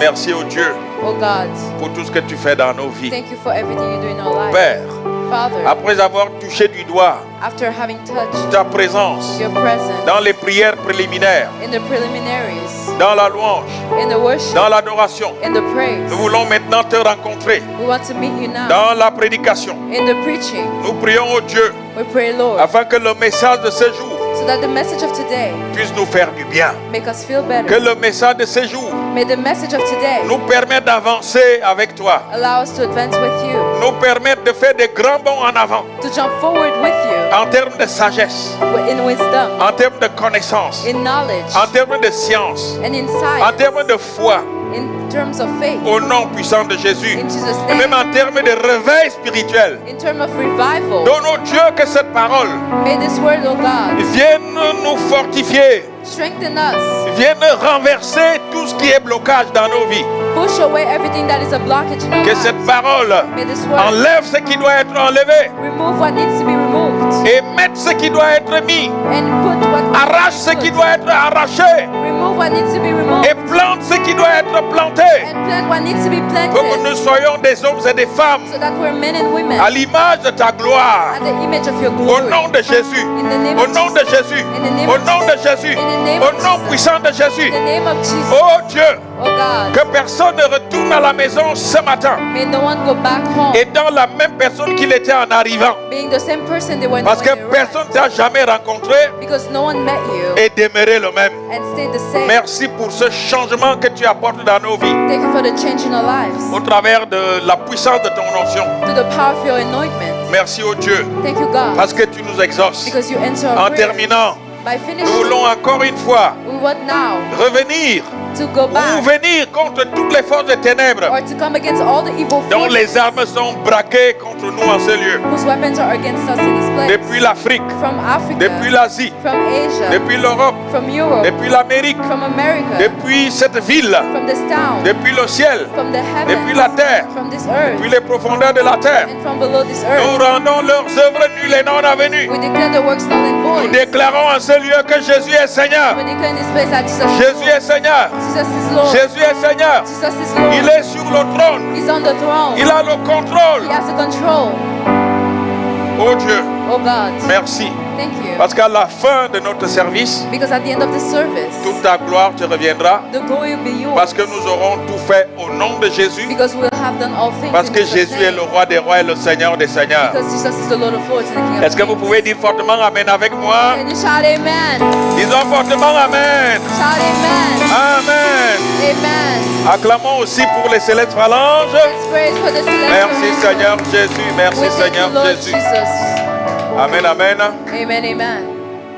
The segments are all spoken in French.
Merci au Dieu Oh God, pour tout ce que tu fais dans nos vies. thank you for everything you do in our lives. Père, Father, après avoir touché du doigt after having touched ta présence your presence dans les prières préliminaires, in the preliminaries, dans la louange, in the worship, dans l'adoration, in the praise, nous voulons maintenant te rencontrer we want to meet you now. dans la prédication. In the preaching, Nous prions au Dieu we pray, Lord, afin que le message de ce jour so that the message of today puisse nous faire du bien. make us feel Que better. le message de ce jour May the message of today nous permette d'avancer avec toi, allow us to advance with you, nous permette de faire des grands bonds en avant to jump forward with you en termes de sagesse, in wisdom, en termes de connaissance, in knowledge, en termes de science, and in en science, termes de foi, in terms of faith, au nom puissant de Jésus, in Jesus' et même name, en termes de réveil spirituel. in terms of revival. Donne au Dieu que cette parole May this word, oh God, vienne nous fortifier, strengthen us, vienne renverser tout ce qui est blocage dans nos vies. push away everything that is a blockage in our Que cette lives. parole May this word enlève ce qui doit être enlevé remove what needs to be removed et mette ce qui doit être mis. and put what Arrache ce qui doit être arraché remove what needs to be removed et plante ce qui doit être planté. and plant what needs to be Pour que planted, nous soyons des hommes et des femmes so that we're men and women à l'image de ta gloire. at the image of your Au glory. nom de Jésus. In the name Au of nom de Jesus. Jésus. In the name Au of nom de Jesus. Jésus. In the name Au of nom Jesus. puissant de Jésus. In the name of Jesus. Oh Dieu, Oh God, que personne ne retourne à la maison ce matin may no one go back home et dans la même personne qu'il était en arrivant. being the same person they were Parce que when they arrived. personne ne t'a jamais rencontré Because no one met you et demeurer le même. and stayed the same. Merci pour ce changement que tu apportes dans nos vies Thank you for the change in our lives, au travers de la puissance de ton onction. to the power of your anointment. Merci au Dieu Thank you, God, parce que tu nous exauces. because you answer En our prayers. terminant, By nous finishing, voulons encore une fois we want now revenir to go ou back venir contre toutes les forces de ténèbres or to come against all the evil dont les forces armes sont braquées contre nous en ce lieu. whose weapons are against us in this place. Depuis l'Afrique, From Africa, depuis l'Asie, from Asia, depuis l'Europe, from Europe, depuis l'Amérique, from America, depuis cette ville, from this town, depuis le ciel, from the depuis la heavens, terre, from this earth, depuis les profondeurs de la terre. and from below this Nous earth. rendons leurs œuvres nulles et non avenues. We declare the works null and Nous void. déclarons en ce lieu que Jésus est Seigneur. We declare in this place that Jesus Jésus est Seigneur. is Lord. Jésus est Seigneur. Jesus is Lord. Il est sur le trône. He's on the throne. Il a le He contrôle. has the control. Oh Dieu, Oh God, merci. thank you. Parce qu'à la fin de notre service, Because at the end of the service, toute ta gloire te reviendra. the glory will be yours. Parce que nous aurons tout fait au nom de Jésus. Because we'll have done all things. Parce in que Jesus' Jésus est name. le roi des rois et le Seigneur des seigneurs. Because Jesus is the Lord of Lords and the King of Est-ce que vous Kings. pouvez dire fortement Amen avec moi? Can you shout amen? Disons fortement Amen. Shout amen. Amen. Amen. Acclamons aussi pour les célestes phalanges. Let's praise for the celestial Merci angels. Seigneur Jésus. Merci We thank Seigneur you, Lord Jésus. Jesus. Amen, amen. Amen, amen.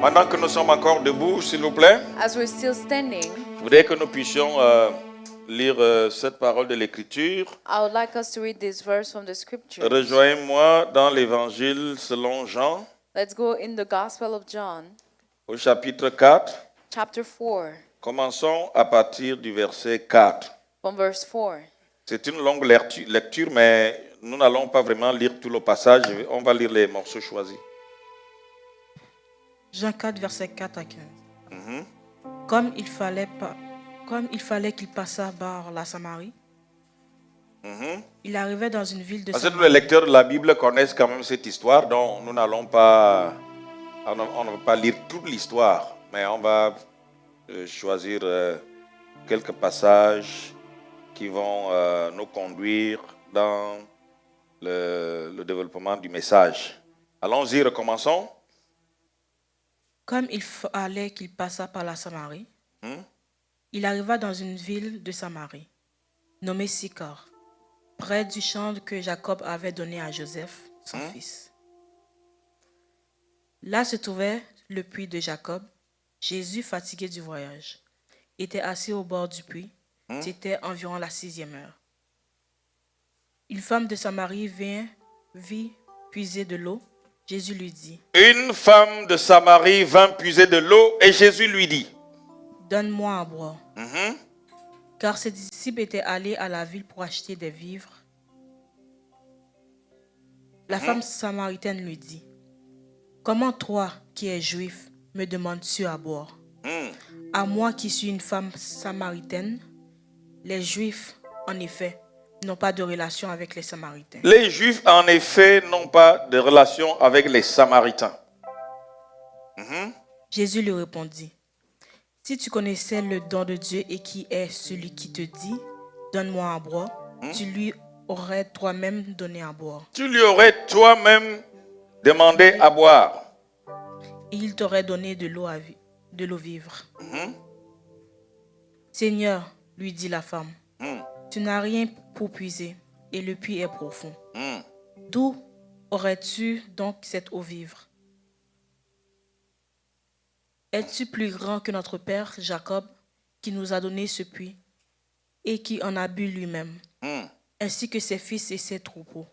Pendant que nous sommes encore debout, s'il vous plaît, As we're still standing, je voudrais que nous puissions lire cette parole de l'Écriture. I would like us to read this verse from the scripture. Rejoignez-moi dans l'Évangile selon Jean, Let's go in the Gospel of John, au chapitre 4. chapter 4, Commençons à partir du verset 4. from verse 4. C'est une longue lecture, mais nous n'allons pas vraiment lire tout le passage. On va lire les morceaux choisis. Jean 4, verset 4 à 15. Comme il fallait qu'il passât par la Samarie, il arrivait dans une ville de Parce que tous les Samarie. lecteurs de la Bible connaissent quand même cette histoire, donc nous n'allons pas, on ne va pas lire toute l'histoire, mais on va choisir quelques passages qui vont nous conduire dans le développement du message. Allons-y, recommençons. Comme il fallait qu'il passât par la Samarie, il arriva dans une ville de Samarie, nommée Sychar, près du champ que Jacob avait donné à Joseph, son fils. Là se trouvait le puits de Jacob. Jésus, fatigué du voyage, était assis au bord du puits. C'était environ la 6e heure. Une femme de Samarie vit puiser de l'eau. Jésus lui dit, Une femme de Samarie vint puiser de l'eau et Jésus lui dit, donne-moi à boire. Car ses disciples étaient allés à la ville pour acheter des vivres. La femme samaritaine lui dit, comment toi, qui es juif, me demandes-tu à boire? À moi qui suis une femme samaritaine, Les Juifs, en effet, n'ont pas de relation avec les Samaritains. Les Juifs, en effet, n'ont pas de relation avec les Samaritains. Jésus lui répondit, « Si tu connaissais le don de Dieu et qui est celui qui te dit, donne-moi à boire, tu lui aurais toi-même donné à boire. Tu lui aurais toi-même demandé à boire. Et il t'aurait donné de l'eau vivre. Seigneur, lui dit la femme, tu n'as rien pour puiser et le puits est profond. D'où aurais-tu donc cette eau vivre? Es-tu plus grand que notre père Jacob qui nous a donné ce puits et qui en a bu lui-même, ainsi que ses fils et ses troupeaux?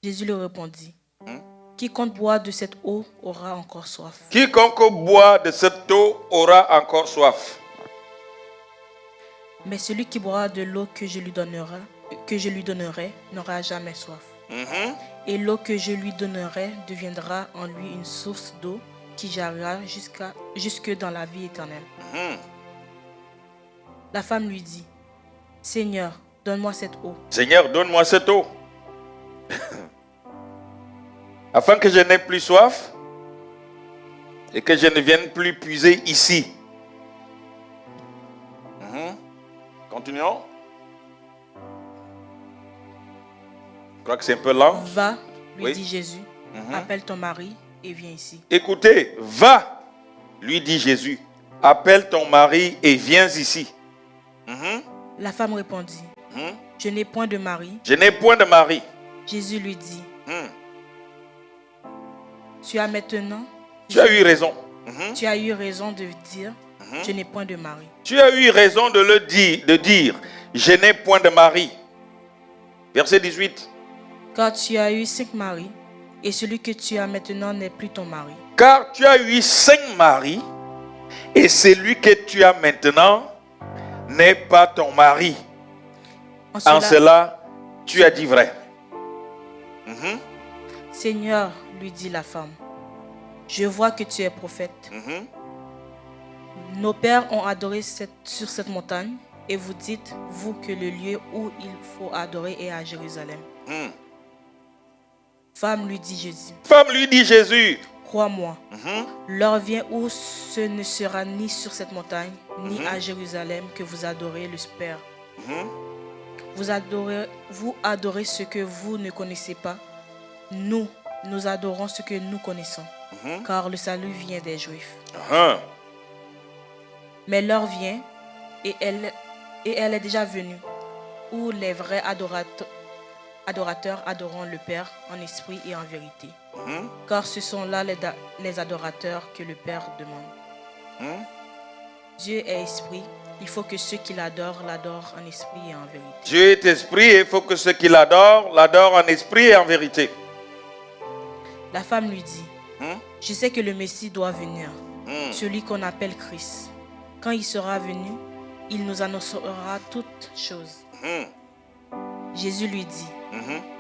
Jésus lui répondit, quiconque boit de cette eau aura encore soif. Quiconque boit de cette eau aura encore soif. Mais celui qui boira de l'eau que je lui donnerai n'aura jamais soif. Et l'eau que je lui donnerai deviendra en lui une source d'eau qui jaillira jusque dans la vie éternelle. La femme lui dit, Seigneur, donne-moi cette eau. Seigneur, donne-moi cette eau. Afin que je n'ai plus soif et que je ne vienne plus puiser ici. Continuons. Je crois que c'est un peu lent. Va, lui Oui. dit Jésus, appelle ton mari et viens ici. Écoutez, va, lui dit Jésus, appelle ton mari et viens ici. La femme répondit, je n'ai point de mari. Je n'ai point de mari. Jésus lui dit, tu as maintenant, Tu as eu raison. tu as eu raison de dire, je n'ai point de mari. Tu as eu raison de dire, je n'ai point de mari. Verset 18. Car tu as eu 5 maris, et celui que tu as maintenant n'est plus ton mari. Car tu as eu 5 maris, et celui que tu as maintenant n'est pas ton mari. En cela, tu as dit vrai. Seigneur, lui dit la femme, je vois que tu es prophète. Nos pères ont adoré sur cette montagne, et vous dites, vous, que le lieu où il faut adorer est à Jérusalem. Femme, lui dit Jésus, Femme, lui dit Jésus, crois-moi, l'heure vient où ce ne sera ni sur cette montagne, ni à Jérusalem que vous adorez le Père. Vous adorez ce que vous ne connaissez pas. Nous adorons ce que nous connaissons, car le salut vient des Juifs. Mais l'heure vient, et elle est déjà venue, où les vrais adorateurs adoreront le Père en esprit et en vérité. Car ce sont là les adorateurs que le Père demande. Dieu est esprit, il faut que ceux qui l'adorent en esprit et en vérité. Dieu est esprit et il faut que ceux qui l'adorent en esprit et en vérité. La femme lui dit, je sais que le Messie doit venir, celui qu'on appelle Christ. Quand il sera venu, il nous annoncera toutes choses. Jésus lui dit,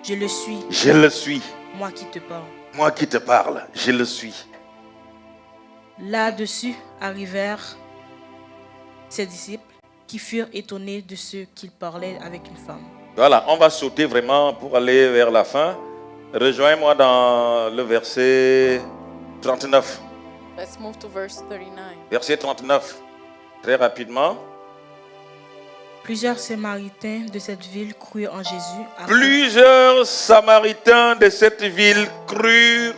je le suis. Je le suis. Moi qui te parle. Moi qui te parle, je le suis. Là-dessus arrivèrent ses disciples qui furent étonnés de ce qu'il parlait avec une femme. Voilà, on va sauter vraiment pour aller vers la fin. Rejoins-moi dans le verset 39. Let's move to verse 39. Verset 39. Très rapidement. Plusieurs Samaritains de cette ville crurent en Jésus. Plusieurs Samaritains de cette ville crurent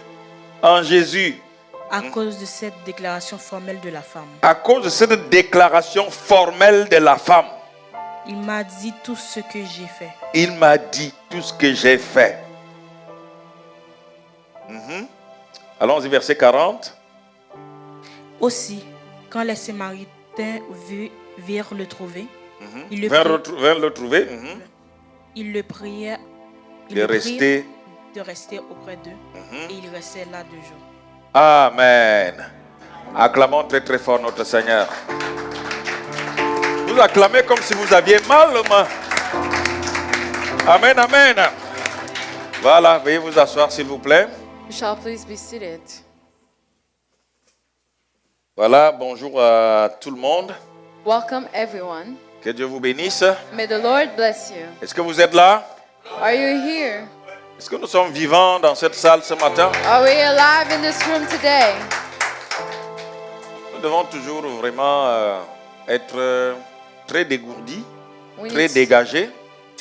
en Jésus. À cause de cette déclaration formelle de la femme. À cause de cette déclaration formelle de la femme. Il m'a dit tout ce que j'ai fait. Il m'a dit tout ce que j'ai fait. Allons-y, verset 40. Aussi, quand les Samaritains virent le trouver, ils le trouver. Ils le prièrent De rester auprès d'eux et il restait là 2 jours. Amen. Acclamons très très fort notre Seigneur. Vous acclamez comme si vous aviez mal aux mains. Amen, amen. Voilà, veuillez vous asseoir s'il vous plaît. You shall please be seated. Voilà, bonjour à tout le monde. Welcome everyone. Que Dieu vous bénisse. May the Lord bless you. Est-ce que vous êtes là? Are you here? Est-ce que nous sommes vivants dans cette salle ce matin? Are we alive in this room today? Nous devons toujours vraiment être très dégourdis, We très need dégagés,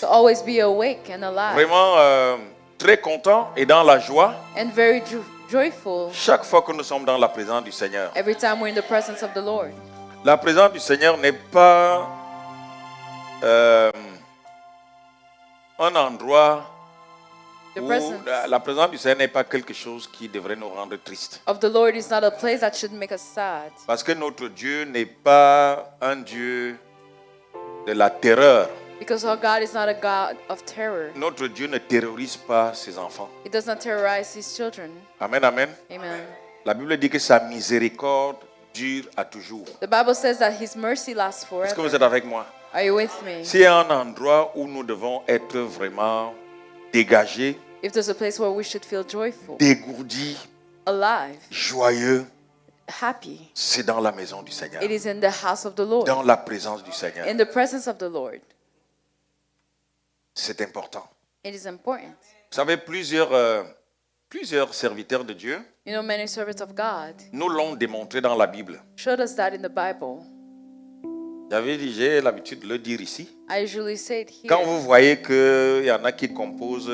to always be awake and alive vraiment très contents et dans la joie and very joyful chaque fois que nous sommes dans la présence du Seigneur. every time we're in the presence of the Lord. La présence du Seigneur n'est pas un endroit The où presence la présence du Seigneur n'est pas quelque chose qui devrait nous rendre tristes. of the Lord is not a place that should make us sad. Parce que notre Dieu n'est pas un Dieu de la terreur. Because our God is not a God of terror. Notre Dieu ne terrorise pas ses enfants. He does not terrorize his children. Amen, amen. Amen. La Bible dit que sa miséricorde dure à toujours. The Bible says that his mercy lasts Est-ce que vous forever. êtes avec moi? Are you with me? C'est un endroit où nous devons être vraiment dégagés, If there's a place where we should feel joyful, dégourdis, alive, joyeux, happy, c'est dans la maison du Seigneur, it is in the house of the Lord, dans la présence du Seigneur. in the presence of the Lord. C'est important. It is important. Vous savez, plusieurs serviteurs de Dieu You know, many servants of God nous l'ont démontré dans la Bible. showed us that in the Bible. J'ai l'habitude de le dire ici. I usually say it here. Quand vous voyez qu'il y en a qui composent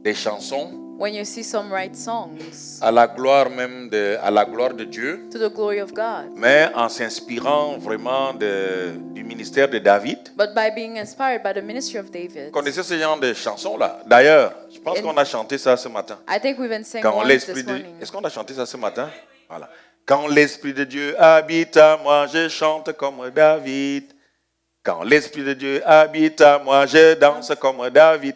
des chansons When you see some write songs à la gloire même à la gloire de Dieu, to the glory of God, mais en s'inspirant vraiment du ministère de David. but by being inspired by the ministry of David. Vous connaissez ce genre de chansons-là? D'ailleurs, je pense qu'on a chanté ça ce matin. I think we've been saying Quand one l'Esprit this de... morning. Est-ce qu'on a chanté ça ce matin? Voilà. Quand l'Esprit de Dieu habite à moi, je chante comme David. Quand l'Esprit de Dieu habite à moi, je danse comme David.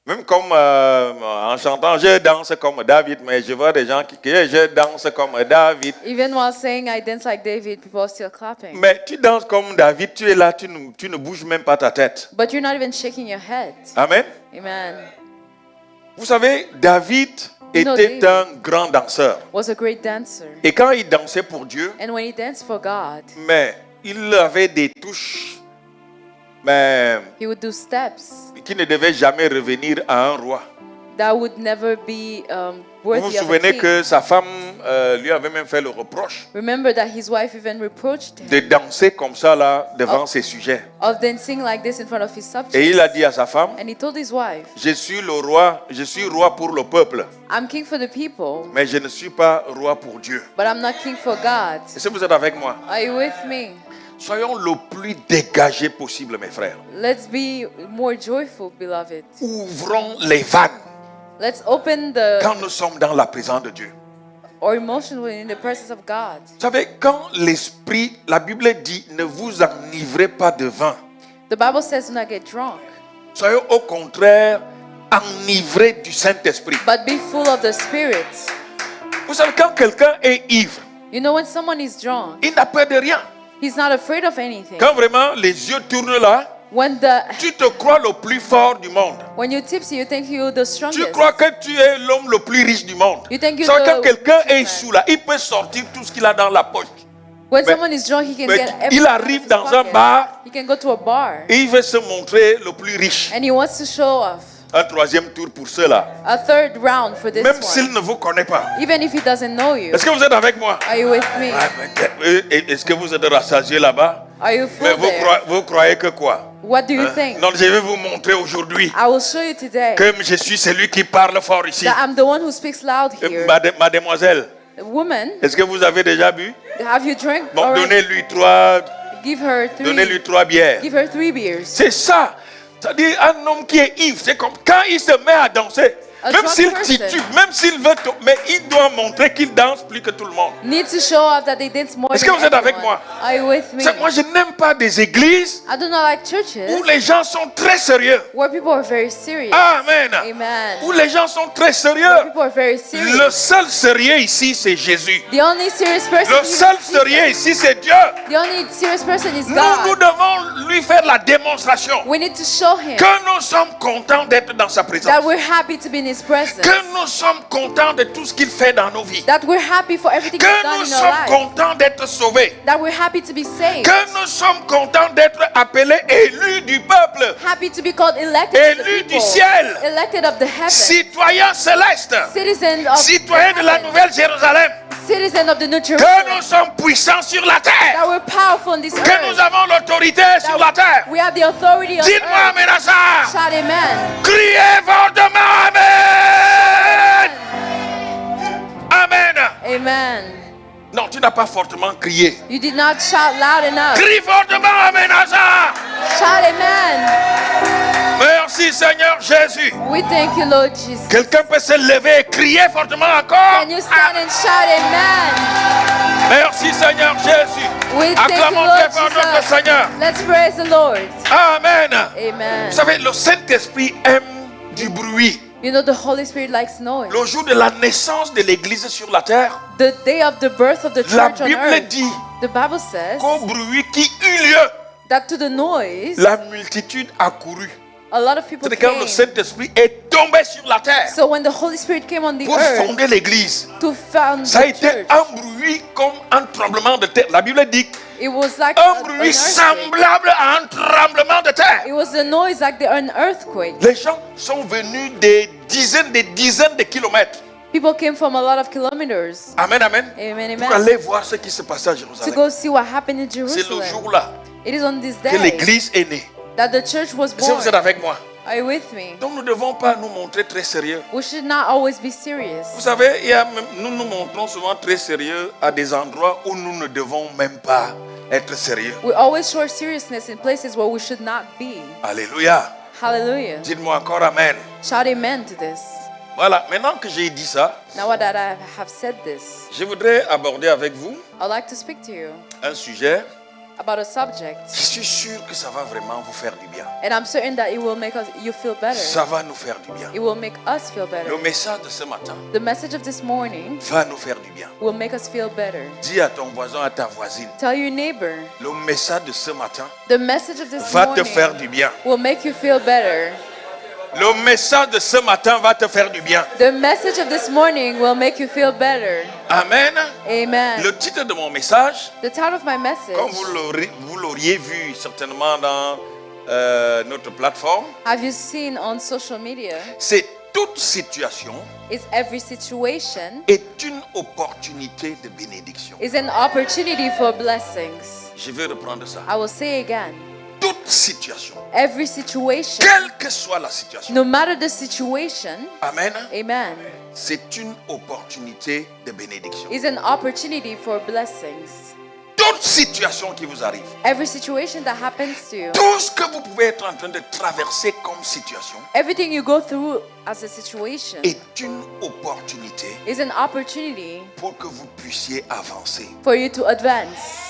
Même comme en chantant, je danse comme David, mais je vois des gens qui je danse comme David. Even while saying I dance like David, people are still clapping. Mais tu danses comme David, tu es là, tu ne bouges même pas ta tête. But you're not even shaking your head. Amen. Amen. Vous savez, David know, était David un grand danseur. Was a great dancer. Et quand il dansait pour Dieu, And when he danced for God, mais il avait des touches, mais he would do steps qui ne devaient jamais revenir à un roi. that would never be Vous vous worthy of a souvenez king. que sa femme lui avait même fait le reproche Remember that his wife even reproached him de danser comme ça là devant ses sujets. of dancing like this in front of his subjects. Et il a dit à sa femme, And he told his wife, je suis le roi, je suis roi pour le peuple, I'm king for the people, mais je ne suis pas roi pour Dieu. but I'm not king for God. Est-ce que vous êtes avec moi? Are you with me? Soyons le plus dégagés possible, mes frères. Let's be more joyful, beloved. Ouvrons les vannes Let's open the quand nous sommes dans la présence de Dieu. or emotionally in the presence of God. Vous savez, quand l'esprit, la Bible dit, ne vous enivrez pas de vin. The Bible says do not get drunk, Soyez au contraire enivrés du Saint-Esprit. but be full of the Spirit. Vous savez, quand quelqu'un est ivre, You know, when someone is drunk, il n'a peur de rien. he's not afraid of anything. Quand vraiment les yeux tournent là, tu te crois le plus fort du monde. When you're tipsy, you think you're the Tu strongest. crois que tu es l'homme le plus riche du monde. You think you're Ça, quand the quelqu'un est richest sous là, il peut sortir tout ce qu'il a dans la poche. When Mais- someone is drunk, he can mais get il everything out of arrive his dans un pocket. bar. He can go to a bar Et il veut se montrer le plus riche. and he wants to show off. Un troisième tour pour ceux-là. A third round for this Même s'il one, ne vous connaît pas. even if he doesn't know you. Est-ce que vous êtes avec moi? Are you with me? Est-ce que vous êtes rassasié là-bas? Are you Mais full there? vous croyez que quoi? What do you think? Non, je vais vous montrer aujourd'hui I will show you today que je suis celui qui parle fort ici. that I'm the one who speaks loud here. Mademoiselle, Woman, est-ce que vous avez déjà bu? have you drank? Bon, already? donnez-lui trois Give her bières. Give her 3 beers. C'est ça. C'est-à-dire un homme qui est ivre, c'est comme quand il se met à danser. A Même drunk s'il person. titube, même s'il veut, mais il doit montrer qu'il danse plus que tout le monde. Need to show off that they dance more Est-ce than que vous êtes avec everyone. moi? Are you with me? Moi, je n'aime pas des églises I do not like churches où les gens sont très sérieux. where people are very serious. Amen. Amen. Où les gens sont très Where sérieux. people are very serious. Le seul sérieux ici, c'est Jésus. The only serious person Le here seul is Jesus. sérieux ici, c'est Dieu. The only serious person is Nous God. devons lui faire la démonstration We need to show him que nous sommes contents d'être dans sa présence. that we're happy to be in His presence. Que nous sommes contents de tout ce qu'il fait dans nos vies. That we're happy for everything He's Que done nous in our sommes life. contents d'être sauvés. That we're happy to be saved. Que nous sommes contents d'être appelés élus du peuple. Happy to be called elected of the Élus du people. ciel. Elected of the heavens. Citoyens célestes. Citizen of Citoyens de la heaven. Nouvelle Jérusalem. Citizen of the New Que Jerusalem. nous sommes puissants sur la terre. That we're powerful in this Que earth. nous avons l'autorité sur la terre. We have the authority on Dites-moi earth. amen à ça. Shout amen. Criez fortement amen. Amen. Amen. Non, tu n'as pas fortement crié. You did not shout loud enough. Crie fortement amen à ça. Shout amen. Merci Seigneur Jésus. We thank you, Lord Jesus. Quelqu'un peut se lever et crier fortement encore. Can you stand and shout amen? Merci Seigneur Jésus. We thank you, Acclamons Lord très fort notre Jesus. Seigneur. Let's praise the Lord. Amen. Amen. Vous savez, le Saint-Esprit aime du bruit. You know the Holy Spirit likes noise. Le jour de la naissance de l'Église sur la terre, The day of the birth of the la church on Bible earth, dit the Bible says qu'au bruit qui eut lieu, that to the noise, la multitude accourut. a lot of people C'est quand le came. Saint-Esprit est tombé sur la terre So when the Holy Spirit came on the pour earth fonder l'Église. to found Ça a the été church, un bruit comme un tremblement de terre. La Bible dit it was like un an bruit earthquake. semblable à un tremblement de terre. It was a noise like an earthquake. Les gens sont venus des dizaines de kilomètres. People came from a lot of kilometers. Amen, amen. Amen, Pour amen. aller voir ce qui se passait à To Jérusalem. go see what happened in C'est le Jerusalem. jour-là It is on this que day l'Église est née. that the church was Est-ce que born. vous êtes avec moi? Are you with me? Donc nous ne devons pas nous montrer très sérieux. We should not always be serious. Vous savez, nous nous montrons souvent très sérieux à des endroits où nous ne devons même pas être sérieux. We always show seriousness in places where we should not be. Alléluia. Hallelujah. Dites-moi encore Amen. Shout amen to this. Voilà, maintenant que j'ai dit ça, Now that I have said this, je voudrais aborder avec vous I'd like to speak to you un sujet. about a subject. Je suis sûr que ça va vraiment vous faire du bien. And I'm certain that it will make you feel better. Ça va nous faire du bien. It will make us feel better. Le message de ce matin The message of this morning va nous faire du bien. will make us feel better. Dis à ton voisin, à ta voisine, Tell your neighbor, le message de ce matin the message of this va te morning faire du bien. will make you feel better. Le message de ce matin va te faire du bien. The message of this morning will make you feel better. Amen. Amen. Le titre de mon message, The title of my message, comme vous l'auriez vu certainement dans notre plateforme, have you seen on social media, c'est toute situation is every situation est une opportunité de bénédiction. is an opportunity for blessings. Je vais reprendre ça. I will say again, Toute situation, every situation, quelle que soit la situation, no matter the situation, amen, amen, c'est une opportunité de bénédiction. is an opportunity for blessings. Toute situation qui vous arrive, Every situation that happens to you, tout ce que vous pouvez être en train de traverser comme situation everything you go through as a situation est une opportunité is an opportunity pour que vous puissiez avancer. for you to advance.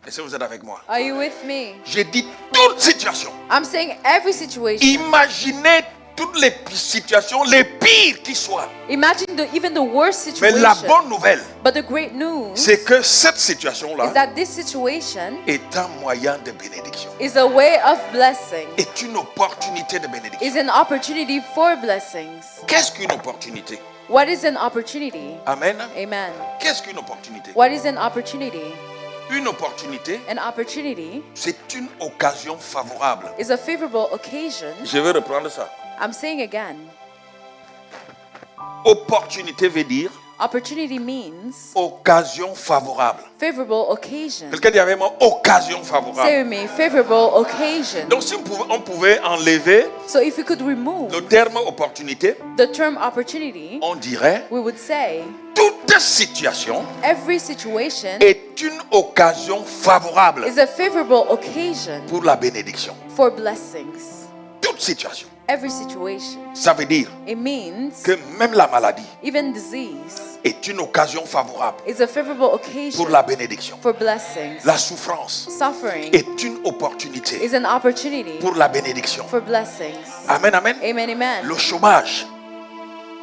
Est-ce que vous êtes avec moi? Are you with me? J'ai dit toute situation. I'm saying every situation. Imaginez toutes les situations, les pires qui soient. Imagine even the worst Mais la situation. bonne nouvelle, But the great news c'est que cette is situation-là that this situation est un moyen de bénédiction. is a way of blessing, Est une opportunité de bénédiction. is an opportunity for blessings. Qu'est-ce qu'une opportunité? What is an opportunity? Amen. Amen. Qu'est-ce qu'une opportunité? What is an opportunity? Une opportunité, An opportunity c'est une occasion favorable. is a favorable occasion. Je vais reprendre ça. I'm saying again, Opportunité veut dire opportunity means occasion favorable. favorable occasion. Quelqu'un dit avec moi, occasion Say favorable. with me, favorable occasion. Donc si on pouvait enlever So if we could remove le terme opportunité, the term opportunity, on dirait we would say toute situation every situation est une occasion favorable is a favorable occasion pour la bénédiction. for blessings. Toute situation. Every situation. Ça veut dire It means que même la maladie even disease est une occasion favorable is a favorable occasion pour la bénédiction. for blessings. La souffrance Suffering est une opportunité is an opportunity pour la bénédiction. for blessings. Amen, amen. Amen, amen. Le chômage.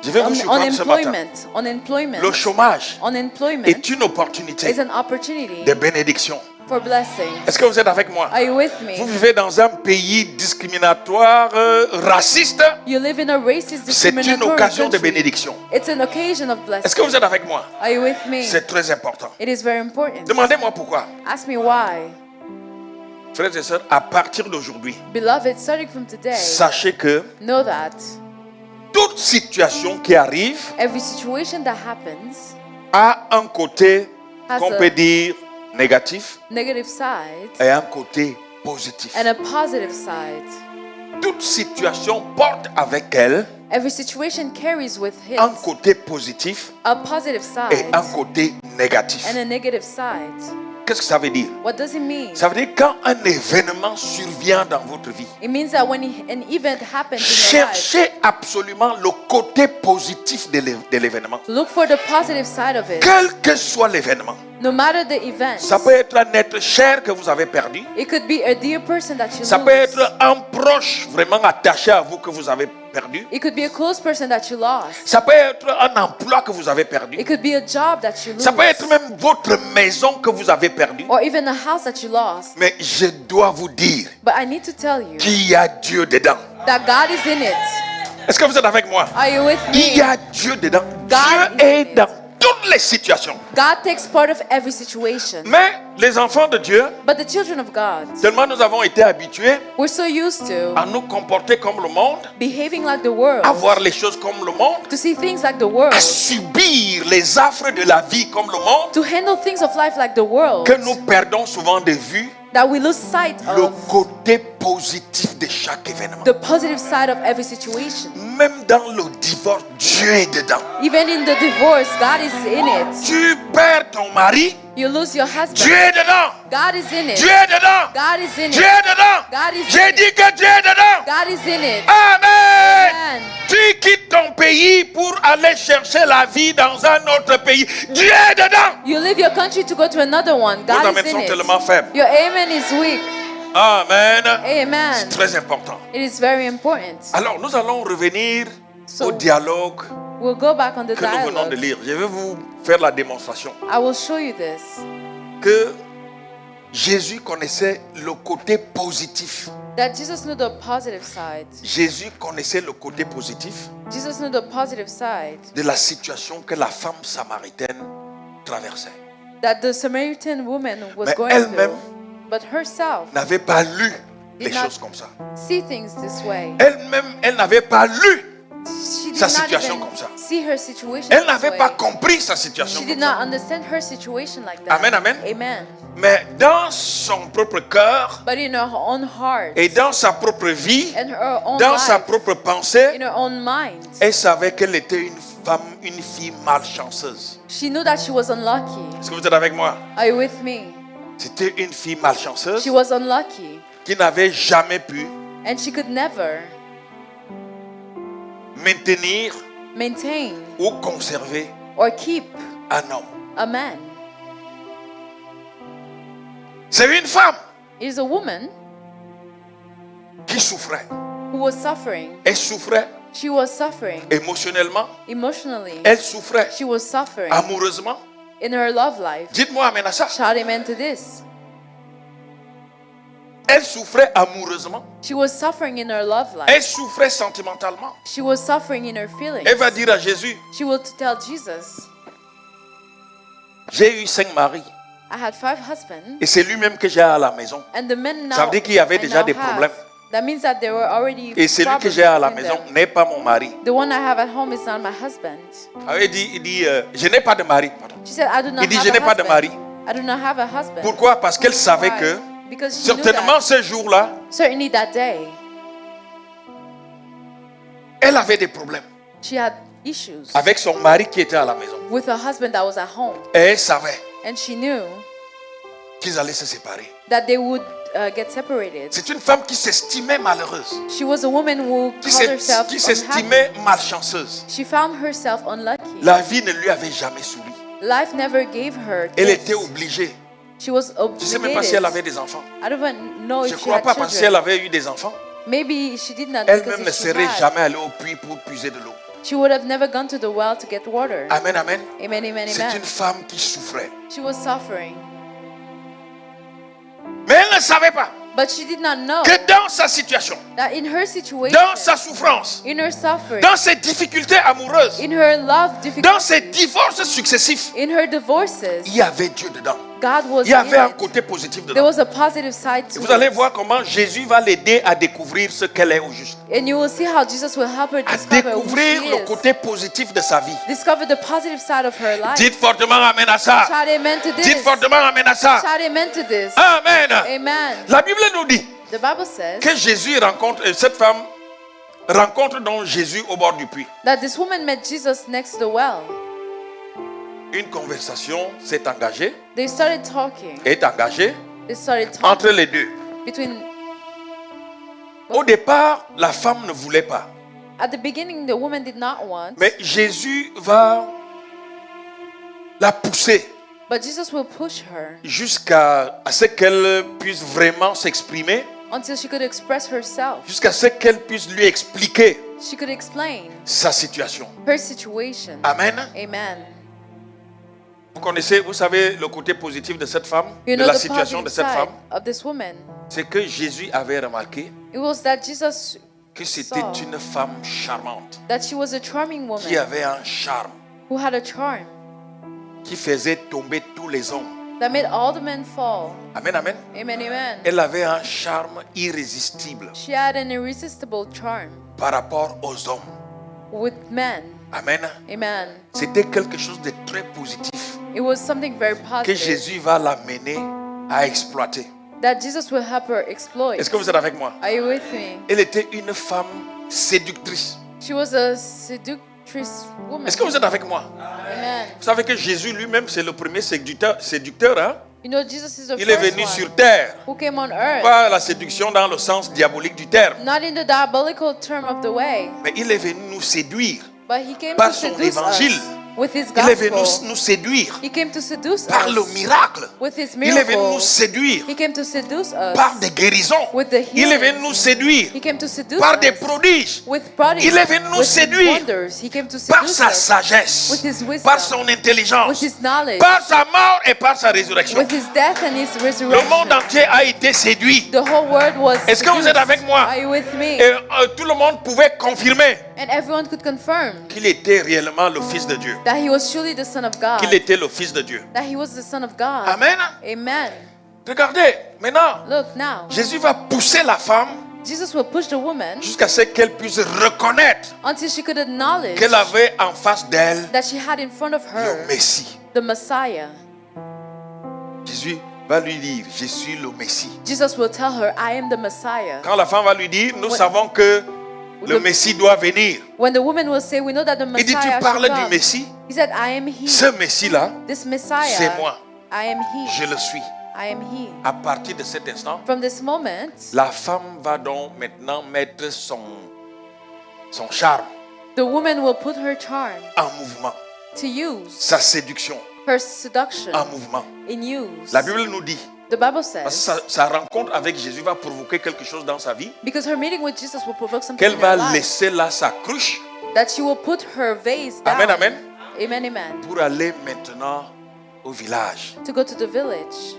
Je vais vous surprendre ce matin. Unemployment Le chômage Unemployment est une opportunité is an opportunity de bénédiction. for blessings. Est-ce que vous êtes avec moi? Are you with Vous me? vivez dans un pays discriminatoire, raciste. You live in a racist, C'est une discriminatory occasion de country. bénédiction. It's an occasion of Est-ce que vous blessing. êtes avec moi? Are you with me? C'est très important. It is very important. Demandez-moi pourquoi. Ask me why. Frères et sœurs, à partir d'aujourd'hui, Beloved, starting from today, sachez que know that toute situation qui arrive every situation that happens a un côté Has qu'on a- peut dire négatif negative side et un côté positif. and a positive side. Toute situation porte avec elle Every situation carries with it un côté positif a positive et side un côté négatif. and a negative side. Qu'est-ce que ça veut dire? What does it mean? Ça veut dire quand un événement survient dans votre vie, It means that when an event happens in your life, cherchez absolument le côté positif de l'événement. look for the positive side of it. Quel que soit l'événement. No matter the event, Ça peut être un être cher que vous avez perdu. it could be a dear person that you Ça peut lose. être un proche vraiment attaché à vous que vous avez perdu. It could be a close person that you lost. Ça peut être un emploi que vous avez perdu. It could be a job that you lose. Ça peut être même votre maison que vous avez perdue. Or even a house that you lost. Mais je dois vous dire But I need to tell you qu'il y a Dieu dedans. that God is in it. Est-ce que vous êtes avec moi? Are you with Il y me? a Dieu dedans. God Dieu is est in it. dans toutes les situations. God takes part of every situation. Mais les enfants de Dieu, But the children of God, tellement nous avons été habitués we're so used to à nous comporter comme le monde, behaving like the world, à voir les choses comme le monde, to see things like the world, à subir les affres de la vie comme le monde, to handle things of life like the world, que nous perdons souvent de vue that we lose sight le of côté positif de chaque événement. the positive side of every situation. Même dans le divorce, Dieu est dedans. Even in the divorce, God is in it. Tu perds ton mari, You lose your Dieu husband, est dedans. God is in Dieu it. est dedans. God is in Dieu it. est dedans. God is J'ai in dit it. que Dieu est dedans. God is in it. Amen. Amen. Tu quittes ton pays pour aller chercher la vie dans un autre pays. Dieu est dedans. You leave your country to go to another one. Vos God amens is in sont it. tellement faibles. Your amen is weak. Amen. C'est Amen. très important. It is very important. Alors, nous allons revenir So- au dialogue We'll go back on the que nous venons de dialogue. lire. Je vais vous faire la démonstration I will show you this. que Jésus connaissait le côté positif. That Jesus knew the positive side. Jésus connaissait le côté positif Jesus knew the positive side. de la situation que la femme samaritaine traversait. That the Samaritan woman was Mais going elle-même through. But herself N'avait pas lu les Did not- choses comme ça. see things this way. Elle-même, elle n'avait pas lu. She did sa not situation even comme ça. see her situation Elle this n'avait way. pas compris sa situation She comme did ça. not understand her situation like that. Amen, amen. Amen. Mais dans son propre cœur But in her own heart et dans sa propre vie, and her own dans sa life, propre pensée, in her own mind, elle savait qu'elle était une femme, une fille malchanceuse. she knew that she was unlucky. Est-ce que vous êtes avec moi? Are you with me? C'était une fille malchanceuse She was unlucky qui n'avait jamais pu and she could never maintenir maintain ou conserver or keep un homme. a man. C'est une femme It is a woman qui souffrait. who was suffering. Elle souffrait She was suffering émotionnellement. emotionally. Elle souffrait She was suffering amoureusement. in her love life. Dites-moi amen à ça. Shout amen to this. Elle souffrait amoureusement. She was suffering in her love life. Elle souffrait sentimentalement. She was suffering in her feelings. Elle va dire à Jésus, She will tell Jesus, j'ai eu 5 maris. I had 5 husbands, Et c'est lui-même que j'ai à la maison. and the men now Ça veut dire qu'il y avait I déjà now des have, problèmes. That means that there were already Et celui que problems j'ai à la between maison them. n'est pas mon mari. The one I have at home is not my husband. Alors il dit, je n'ai pas de mari. Pardon. She said, I do not Il dit, have je n'ai a pas de husband. mari. I do not have a husband. Pourquoi? Parce qu'elle savait Why? que Because she knew certainement that ce jour-là, certainly that day elle avait des problèmes she had issues avec son mari qui était à la maison. with her husband that was at home, Et elle savait and she knew qu'ils allaient se séparer. that they would get separated. C'est une femme qui s'estimait malheureuse, She was a woman who called herself qui unhappy. s'estimait malchanceuse. She found herself unlucky. La vie ne lui avait jamais souri. Life never gave her Elle gifts. était obligée. She was Je ne sais même pas si elle avait obligated. des enfants. I don't even know Je ne if she crois had pas parce qu'elle children. avait eu des enfants. Maybe she did not Elle-même because ne if she serait had, jamais allée au puits pour puiser de l'eau. she would have never gone to the well to get water. Amen, amen. Amen, amen, C'est amen. une femme qui souffrait. She was suffering. ne savait pas But she did not know que dans sa situation, that in her situation, dans sa souffrance, in her suffering, dans ses difficultés amoureuses, in her love dans ses difficulties, divorces successifs, in her divorces, il y avait Dieu dedans. God was Il y avait un in it. côté positif There dedans. was a positive side to Vous allez it. voir comment Jésus va l'aider à découvrir ce qu'elle est au juste. And you will see how Jesus will help her À discover who découvrir she le is. côté positif de sa vie. Discover the positive side of her life. Dites fortement amen à ça. Shout amen to this. Dites fortement amen à ça. Shout amen to this. Amen. Amen. La Bible nous dit The Bible says que Jésus rencontre, cette femme rencontre donc Jésus au bord du puits. that this woman met Jesus next to the well. Une conversation s'est engagée, They started talking. est engagée They started talking entre les deux. between. Au départ, la femme ne voulait pas. At the beginning, the woman did not want, Mais Jésus va la pousser but Jesus will push her jusqu'à ce qu'elle puisse vraiment s'exprimer, until she could express herself. jusqu'à ce qu'elle puisse lui expliquer She could explain sa situation. her situation. Amen. Amen. Vous connaissez, vous savez le côté positif de cette femme, You de know la the situation de positive cette side femme, of this woman. c'est que Jésus avait remarqué It was that Jesus que c'était saw une femme charmante, that she was a charming qui woman avait un charme, who had a charm qui faisait tomber tous les hommes. that made all the men fall. Amen, amen. Amen, amen. Elle avait un charme irrésistible She had an irresistible charm par rapport aux hommes. with men. Amen. Amen. C'était quelque chose de très positif It was something very que positive Jésus va l'amener à exploiter. that Jesus will help her exploit. Est-ce que vous êtes avec moi? Are you with me? Elle était une femme séductrice. She was a seductress woman. Est-ce que vous êtes avec moi? Amen. Vous savez que Jésus lui-même, c'est le premier séducteur, hein? You know, Jesus is the Il est first venu one sur terre. who came on earth. Pas la séduction dans le sens diabolique du terme, Not in the diabolical term of the way, mais il est venu nous séduire. but he came Par to son seduce évangile. us with his Il est venu gospel. nous séduire He came to seduce par le us miracle. with his Il est venu nous miracles. séduire He came to seduce us par des guérisons. with the Il est venu healings. nous séduire He came to seduce par des us prodiges, with prodigies, Il est venu nous with séduire wonders. He came to par seduce sa us sagesse, with his wisdom, par son intelligence, with his knowledge, par sa mort et par sa résurrection. with his death and his Le resurrection. monde entier a été séduit. The whole world was Est-ce que vous êtes seduced. avec moi? Are you with me? Et tout le monde pouvait confirmer And everyone could confirm qu'il était réellement le Fils de Dieu. that he was surely the Son of God. Qu'il était le Fils de Dieu. That he was the Son of God. Amen. Amen. Regardez, maintenant, Look now. Jésus va pousser la femme Jesus will push the woman jusqu'à ce qu'elle puisse reconnaître until she could acknowledge qu'elle avait en face d'elle that she had in front of le her Messie. the Messiah. Jésus va lui dire, je suis le Messie. Jesus will tell her, I am the Messiah. Quand la femme va lui dire, nous When- savons que le the- Messie doit venir. When the woman will say, we know that the Il dit, Messiah tu parles shall du come. Messie. He said, I am he. Ce Messie-là, This Messiah, c'est moi. I am he. je le suis. I am he. À partir de cet instant, From this moment, la femme va donc maintenant mettre son charme the woman will put her charm en mouvement, to use, sa séduction her seduction en mouvement. in use. La Bible nous dit, The Bible parce que says, sa rencontre avec Jésus va provoquer quelque chose dans sa vie, because her meeting with Jesus will provoke something qu'elle in va her life, laisser là sa cruche, that she will put her vase down. amen, amen, Amen, amen. pour aller maintenant au village. To go to the village.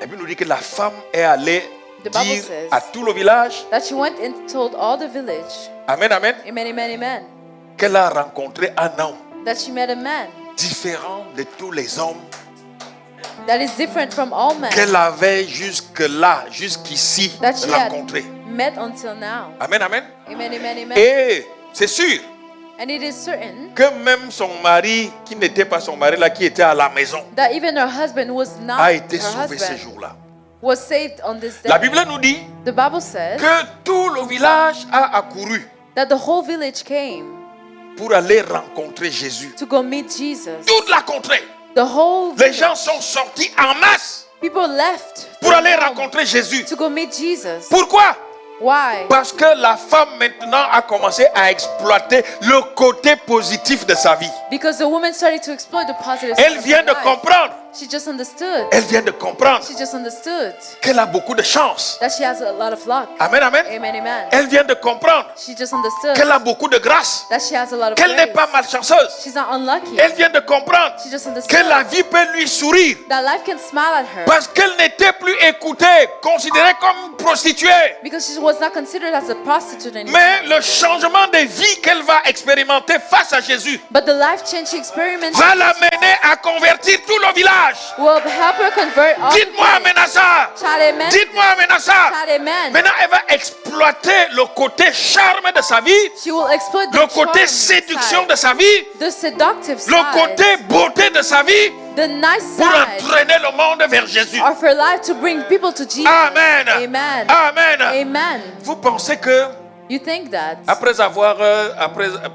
La Bible nous dit que la femme est allée The Bible dire says à tout le village, that she went and told all the village, amen, amen, amen, amen, amen, qu'elle a rencontré un homme that she met a man différent de tous les hommes that is different from all men qu'elle avait jusque-là, jusqu'ici that she had rencontré. met until now. Amen, amen. Amen, amen, amen. Et c'est sûr And it is certain que même son mari, qui n'était pas son mari là, qui était à la maison, that even her husband was not a été her sauvé ce husband, jour-là. was saved on this day. La Bible nous dit The Bible says que tout le village a accouru that the whole village came pour aller rencontrer Jésus. to go meet Jesus. Toute la contrée. The whole Les village, gens sont sortis en masse people left pour their aller home rencontrer Jésus. to go meet Jesus. Pourquoi? Why? Parce que la femme maintenant a commencé à exploiter le côté positif de sa vie. Because the woman started to exploit the positive Elle side of vient her de life. comprendre. She just understood. Elle vient de comprendre She just understood qu'elle a beaucoup de chance. that she has a lot of luck. Amen, amen. Amen, amen. Elle vient de comprendre She just understood qu'elle a beaucoup de grâce. that she has a lot of Qu'elle n'est pas grace. malchanceuse. She's not unlucky. Elle vient de comprendre She just que understood la vie peut lui sourire that life can smile at her parce qu'elle n'était plus écoutée, considérée comme prostituée. Because she was not considered as a prostitute anymore. Mais le changement de vie qu'elle va expérimenter face à Jésus But the life-changing she experienced va l'amener à convertir tout le village. will help her convert all Dites-moi people. amen à ça. Shout amen. Dites-moi amen à ça. Shout amen. Maintenant, elle va exploiter le côté charme de sa vie, She will exploit the le côté charm séduction side, de sa vie, the seductive le side, côté beauté de sa vie the nice pour side entraîner le monde vers Jésus. of her life to bring people to Jesus. Amen. Amen. Amen. Amen. Vous pensez que You think that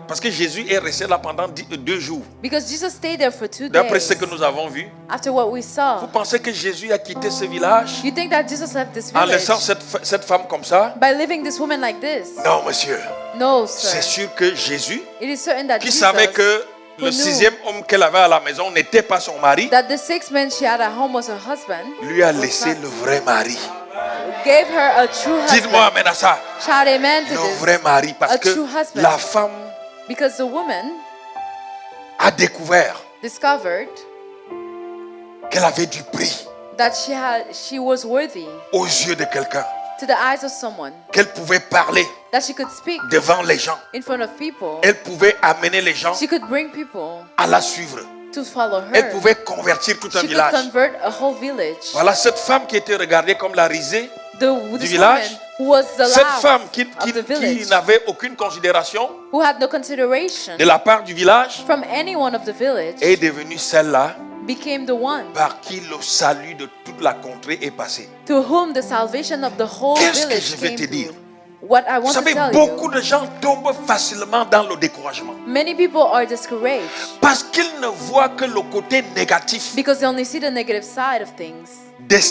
parce que Jésus est resté là pendant 2 jours, because Jesus stayed there for 2 d'après ce days que nous avons vu, after what we vous saw, pensez que Jésus a quitté ce village you think that Jesus left this en village laissant cette femme comme ça? by leaving this woman like this? Non, monsieur. No, C'est sir. sûr que Jésus, It is certain that qui Jesus, savait que who le knew 6e homme qu'elle avait à la maison n'était pas son mari, that the 6 men she had at home was her husband, lui a was laissé not- le vrai mari. gave her a true Dites-moi husband. amen à ça. Shout amen to Le vrai this. mari, parce A que true husband. la femme Because the woman a découvert discovered qu'elle avait du prix that she was worthy aux yeux de quelqu'un, to the eyes of someone, qu'elle pouvait parler that she could speak devant les gens, in front of people, elle pouvait amener les gens she could bring people à la suivre, to follow elle her. pouvait convertir tout un She could village. convert a whole village. Voilà cette femme qui était regardée comme la risée, This village, woman who was the cette laugh femme qui of the village, n'avait aucune considération who had no consideration de la part du village, from anyone of the village, est devenue celle-là became the one par qui le salut de toute la contrée est passé. to whom the salvation of the whole Qu'est-ce que village je vais came te dire? to. What I Vous want to savez, tell beaucoup you, de gens tombent facilement dans le découragement many people are discouraged parce qu'ils ne voient que le côté négatif because they only see the negative side of things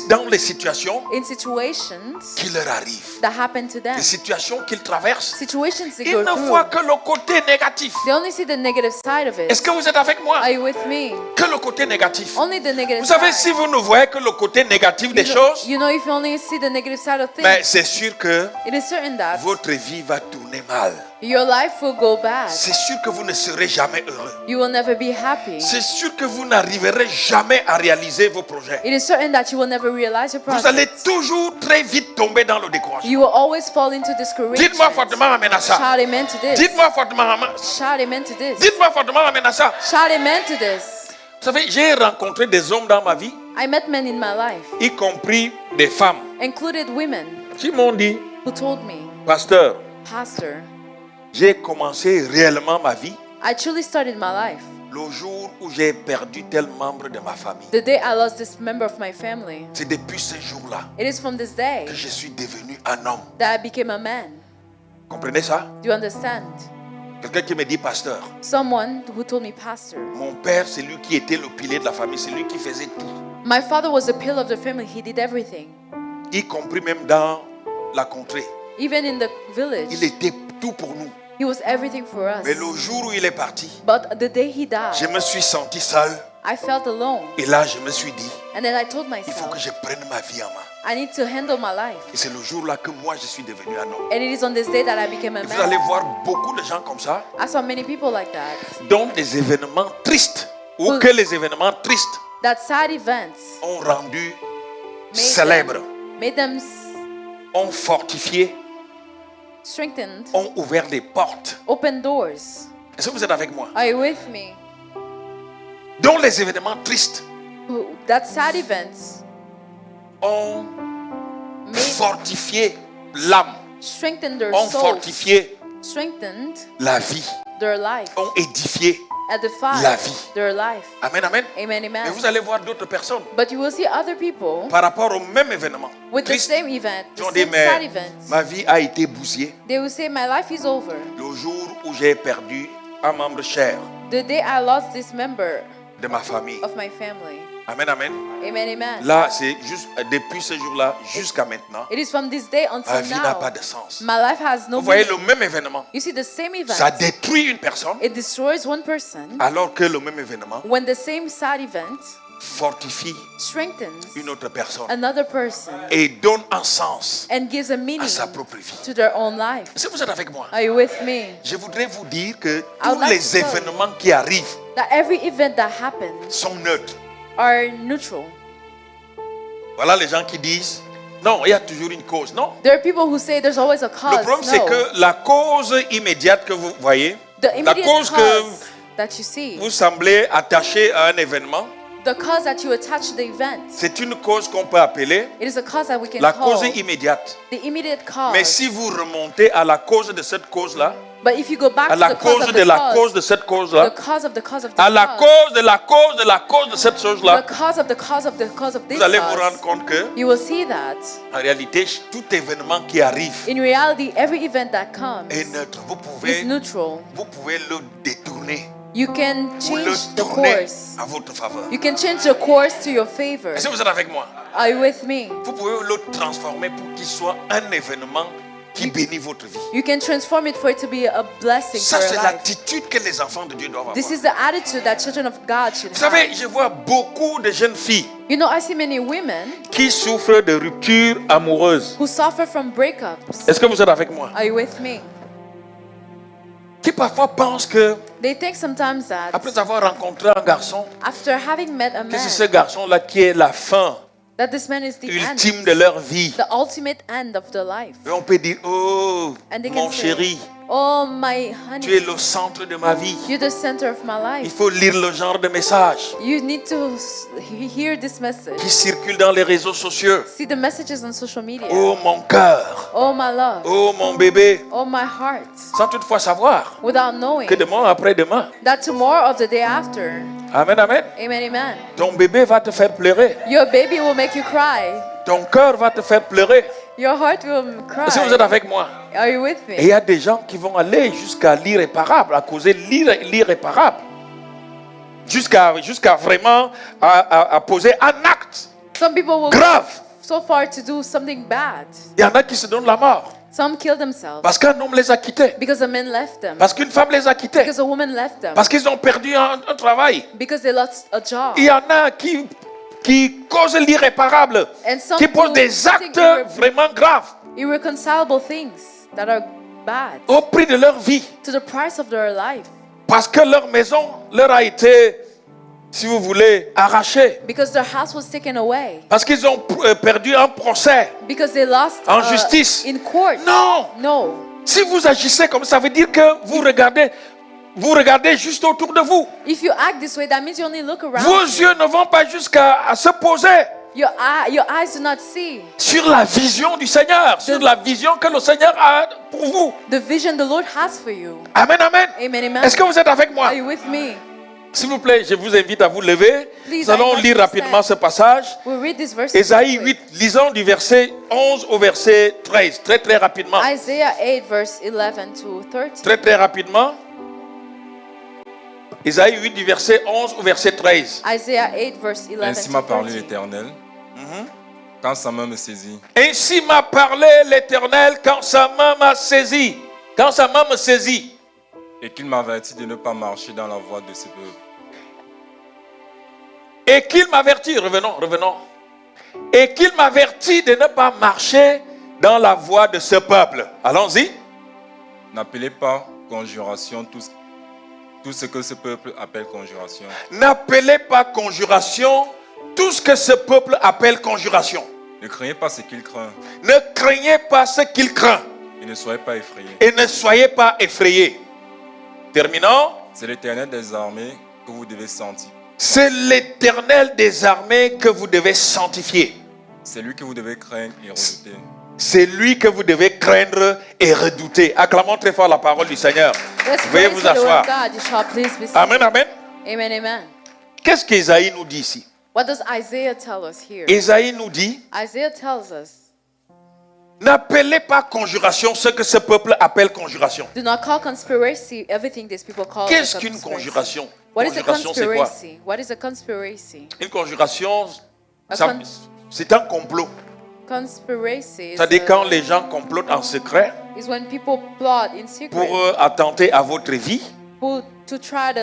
dans les situations in situations qui leur arrivent, that happen to them, les situations qu'ils traversent. situations they Ils go ne voient through. que le côté négatif. They only see the negative side of Est-ce it. que vous êtes avec moi? Are you with me? Que le côté négatif. Only the negative Vous savez, side. si vous ne voyez que le côté négatif des choses, You know, if you only see the negative side of mais things, c'est sûr que it is certain that votre vie va tourner mal. your life will go bad. C'est sûr que vous ne serez jamais heureux. You will never be happy. C'est sûr que vous n'arriverez jamais à réaliser vos projets. It is certain that you will never realize your Vous allez project. toujours très vite tomber dans le découragement. You will always fall into discouragement. Dites-moi fortement amen à ça. Shout amen to this. Dites-moi fortement amen. Shout amen to this. Dites-moi fortement amen à ça. Shout amen to this. Vous savez, j'ai rencontré des hommes dans ma vie, I met men in my life, y compris des femmes, included women, qui m'ont dit, who told me, pasteur, Pastor, j'ai commencé réellement ma vie I truly started my life le jour où j'ai perdu tel membre de ma famille. the day I lost this member of my family. C'est depuis ce jour-là It is from this day que je suis devenu un homme. that I became a man. Comprenez ça? Do you understand? Quelqu'un qui me dit, pasteur, Someone who told me, Pastor, mon père, c'est lui qui était le pilier de la famille, c'est lui qui faisait tout, my father was the pillar of the family. He did everything. y compris même dans la contrée. Even in the village, Il était tout pour nous. he was everything for us. Mais le jour où il est parti, But the day he je died, me suis senti seul. I felt alone. Et là, je me suis dit, And then I told il faut myself, que je prenne ma vie en main. I need to handle my life. Et c'est le jour-là que moi, je suis devenu un homme. And it is on this day that I became a Et vous allez man. voir beaucoup de gens comme ça, I saw many people like that, dont des événements tristes, ou que les événements tristes that sad events ont rendu made célèbres, made them ont fortifié, strengthened, ont ouvert des portes. open doors. Est-ce que vous êtes avec moi? Are you with me? Dont les événements tristes That sad events ont made fortifié l'âme, strengthened their ont souls, fortifié strengthened la vie, their life, ont édifié. edified la vie. their life. Amen, amen. Amen, Mais amen. vous allez voir d'autres personnes But you will see other people par rapport au même événement with the triste same event, qui the ont dit, same sad mais events. ma vie a été bousillée They will say, my life is over. le jour où j'ai perdu un membre cher The day I lost this member de ma famille. of my family. Amen, amen. Amen, amen. Là, c'est juste depuis ce jour-là jusqu'à maintenant, It is from this day ma until vie n'a now. pas de sens. My life has no Vous voyez meaning. le même événement, You see the same ça event. détruit une personne, It destroys one person alors que le même événement when the same sad event fortifie strengthens une autre personne another person et donne un sens and gives a à meaning sa propre vie. to their own life. Si vous êtes avec moi, Are you with me? je voudrais vous dire que I would tous like les to tell you événements qui arrivent That every event that happens sont neutres. are neutral. Voilà les gens qui disent, non, il y a toujours une cause. Non. There are people who say there's always a Le cause. problème, c'est No. que la cause immédiate que vous voyez, The la immediate cause que cause that you see, vous semblez attacher à un événement, the cause that you attach to the event, c'est une cause qu'on peut appeler it is a cause that we can la call cause immédiate. the immediate cause. Mais si vous remontez à la cause de cette cause-là, But if you go back à to la the cause cause of de the la cause, cause de cette the cause-là, cause of the cause of the à la cause, cause de la cause de la cause de cette chose-là, the cause of the cause of the cause of this vous allez vous cause, rendre compte que, you will see that en réalité, tout événement qui arrive in reality, every event that comes est neutre. is neutral. Vous pouvez le détourner You can ou le change the tourner course. à votre faveur. You can change the course to your favor. Est-ce que vous êtes avec moi? Are you with me? Vous pouvez le transformer pour qu'il soit un événement qui bénit votre vie. You can transform it for it to be a blessing Ça, for your c'est life. l'attitude que les enfants de Dieu doivent avoir. This is the attitude that children of God should Vous savez, have. je vois beaucoup de jeunes filles You know, I see many women qui souffrent de ruptures amoureuses. who suffer from breakups. Est-ce que vous êtes avec moi? Are you with me? Qui parfois pensent que, They think sometimes that après avoir rencontré un garçon, after having met a que c'est ce man, garçon-là qui est la fin that this man is the ultime end, de leur vie. the ultimate end of their life. Et on peut dire, oh, And they mon can say, chéri, oh my tu es honey, le centre de ma vie. you're the center of my Il life. faut lire le genre de message You need to hear this message. qui circule dans les réseaux sociaux. See the messages on social media. Oh, mon cœur. Oh my love. Oh, mon bébé. Oh my heart. Sans toutefois savoir Without knowing que demain après-demain, that tomorrow of the day after, amen, amen, amen, amen, ton bébé va te faire pleurer. your baby will make you cry. Ton cœur va te faire pleurer. Your heart will Est-ce que vous êtes cry. avec moi? Are you with Et il me? y a des gens qui vont aller jusqu'à l'irréparable, à causer l'irréparable. Jusqu'à vraiment à poser un acte Some people will go grave. so far to do something bad. Il y en a qui se donnent la mort. Some kill themselves Parce qu'un homme les a quittés. because a man left them. Parce qu'une femme les a quittés. Because a woman left them. Parce qu'ils ont perdu un travail. Because they lost a job. Il y en a qui causent l'irréparable. And some Qui posent do des something actes vraiment graves irreconcilable things that are bad au prix de leur vie. to the price of their life. Parce que leur maison leur a été, si vous voulez, arrachée. Because their house was taken away. Parce qu'ils ont perdu un procès. Because they lost En justice. in court. Non! No. Si vous agissez comme ça, veut dire que vous regardez juste autour de vous. If you act this way, that means you only look around. Vos yeux ne vont pas jusqu'à se poser Your eyes do not see sur la vision du Seigneur, sur la vision que le Seigneur a pour vous. the vision the Lord has for you. Amen, amen. Amen, amen. Est-ce que vous êtes avec moi? Are you with me? S'il vous plaît, je vous invite à vous lever. Please, Nous allons I invite lire you to rapidement ce stand. passage. We'll read this verse. Ésaïe 8, lisons du verset 11 au verset 13. Très très rapidement. Isaiah 8, verse 11 to 13. Très très rapidement. Ésaïe 8 du verset 11 au verset 13. Isaiah 8, verse 11 Ainsi to m'a parlé 13. l'Éternel, quand sa main me saisit. Ainsi m'a parlé l'Éternel quand sa main m'a saisi. Quand sa main me saisit. Et qu'il m'avertit de ne pas marcher dans la voie de ce peuple. Et qu'il m'avertit, revenons. Et qu'il m'avertit de ne pas marcher dans la voie de ce peuple. Allons-y. N'appelez pas conjuration tout ce que ce peuple appelle conjuration. N'appelez pas conjuration tout ce que ce peuple appelle conjuration. Ne craignez pas ce qu'il craint Ne craignez pas ce qu'il craint et ne soyez pas effrayés. et ne soyez pas effrayés. Terminons. C'est l'Éternel des armées que vous devez sentir. C'est l'Éternel des armées que vous devez sanctifier. C'est lui que vous devez craindre et redouter. C'est lui que vous devez craindre et redouter. Acclamons très fort la parole du Seigneur. Let's Veuillez praise vous the Lord asseoir. God. You shall please be seated. Amen, amen. Amen, amen. Qu'est-ce qu'Ésaïe nous dit ici? What does Isaiah tell us here? Ésaïe nous dit, Isaiah tells us, n'appelez pas conjuration ce que ce peuple appelle conjuration. do not call conspiracy everything these people call Qu'est-ce a qu'une conspiracy. conjuration? What is a Conjuration, c'est quoi? conspiracy? What is a conspiracy? Une conjuration, A ça- con- c'est un complot. Conspiracy is, C'est-à-dire quand les gens complotent en secret is when people plot in secret pour attenter à votre vie, to try to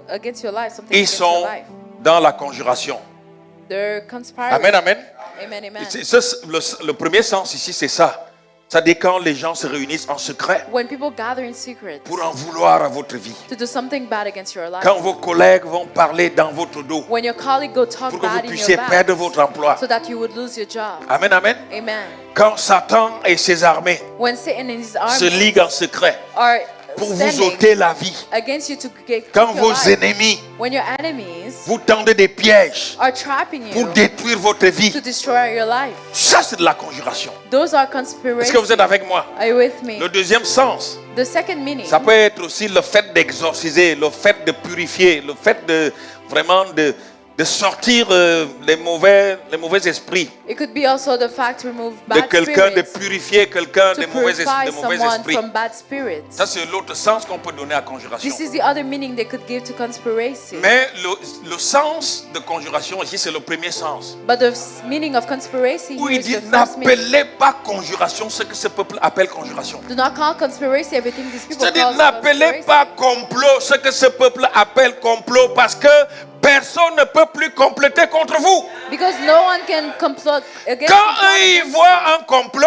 against your life, something ils against your sont life. dans la conjuration. They're conspiring. Amen, amen. Amen, amen. Le premier sens ici, c'est ça. Ça dit quand les gens se réunissent en secret When people gather in secret pour en vouloir à votre vie. to do something bad against your life. Quand vos collègues vont parler dans votre dos When your colleague go talk pour que vous bad in puissiez your perdre back votre emploi. so that you would lose your job. Amen, amen. Amen. Quand Satan et ses armées When Satan and his se army liguent en secret are pour vous standing ôter la vie. against you to get Quand your vos life. ennemis When your enemies vous tendez des pièges are trapping pour you détruire votre vie. to destroy your life. Ça, c'est de la conjuration. Those are Est-ce conspiracies. que vous êtes avec moi? Are you with me? Le deuxième sens, The second meaning, ça peut être aussi le fait d'exorciser, le fait de purifier, le fait de vraiment de sortir les mauvais esprits it could be also the fact to remove de bad quelqu'un, de spirits, purifier quelqu'un to de mauvais purify someone esprits. from bad spirits. Ça, c'est l'autre sens qu'on peut donner à conjuration. This is the other meaning they could give to conspiracy. Mais le sens de conjuration ici, c'est le premier sens. But the meaning of conspiracy Où here il is dit the first meaning. n'appelez pas conjuration ce que ce peuple appelle conjuration. Do not call conspiracy everything these people C'est-à-dire call n'appelez conspiracy. pas complot ce que ce peuple appelle complot parce que personne ne peut plus compléter contre vous. Because no one can complot against Quand you. eux, ils voient un complot,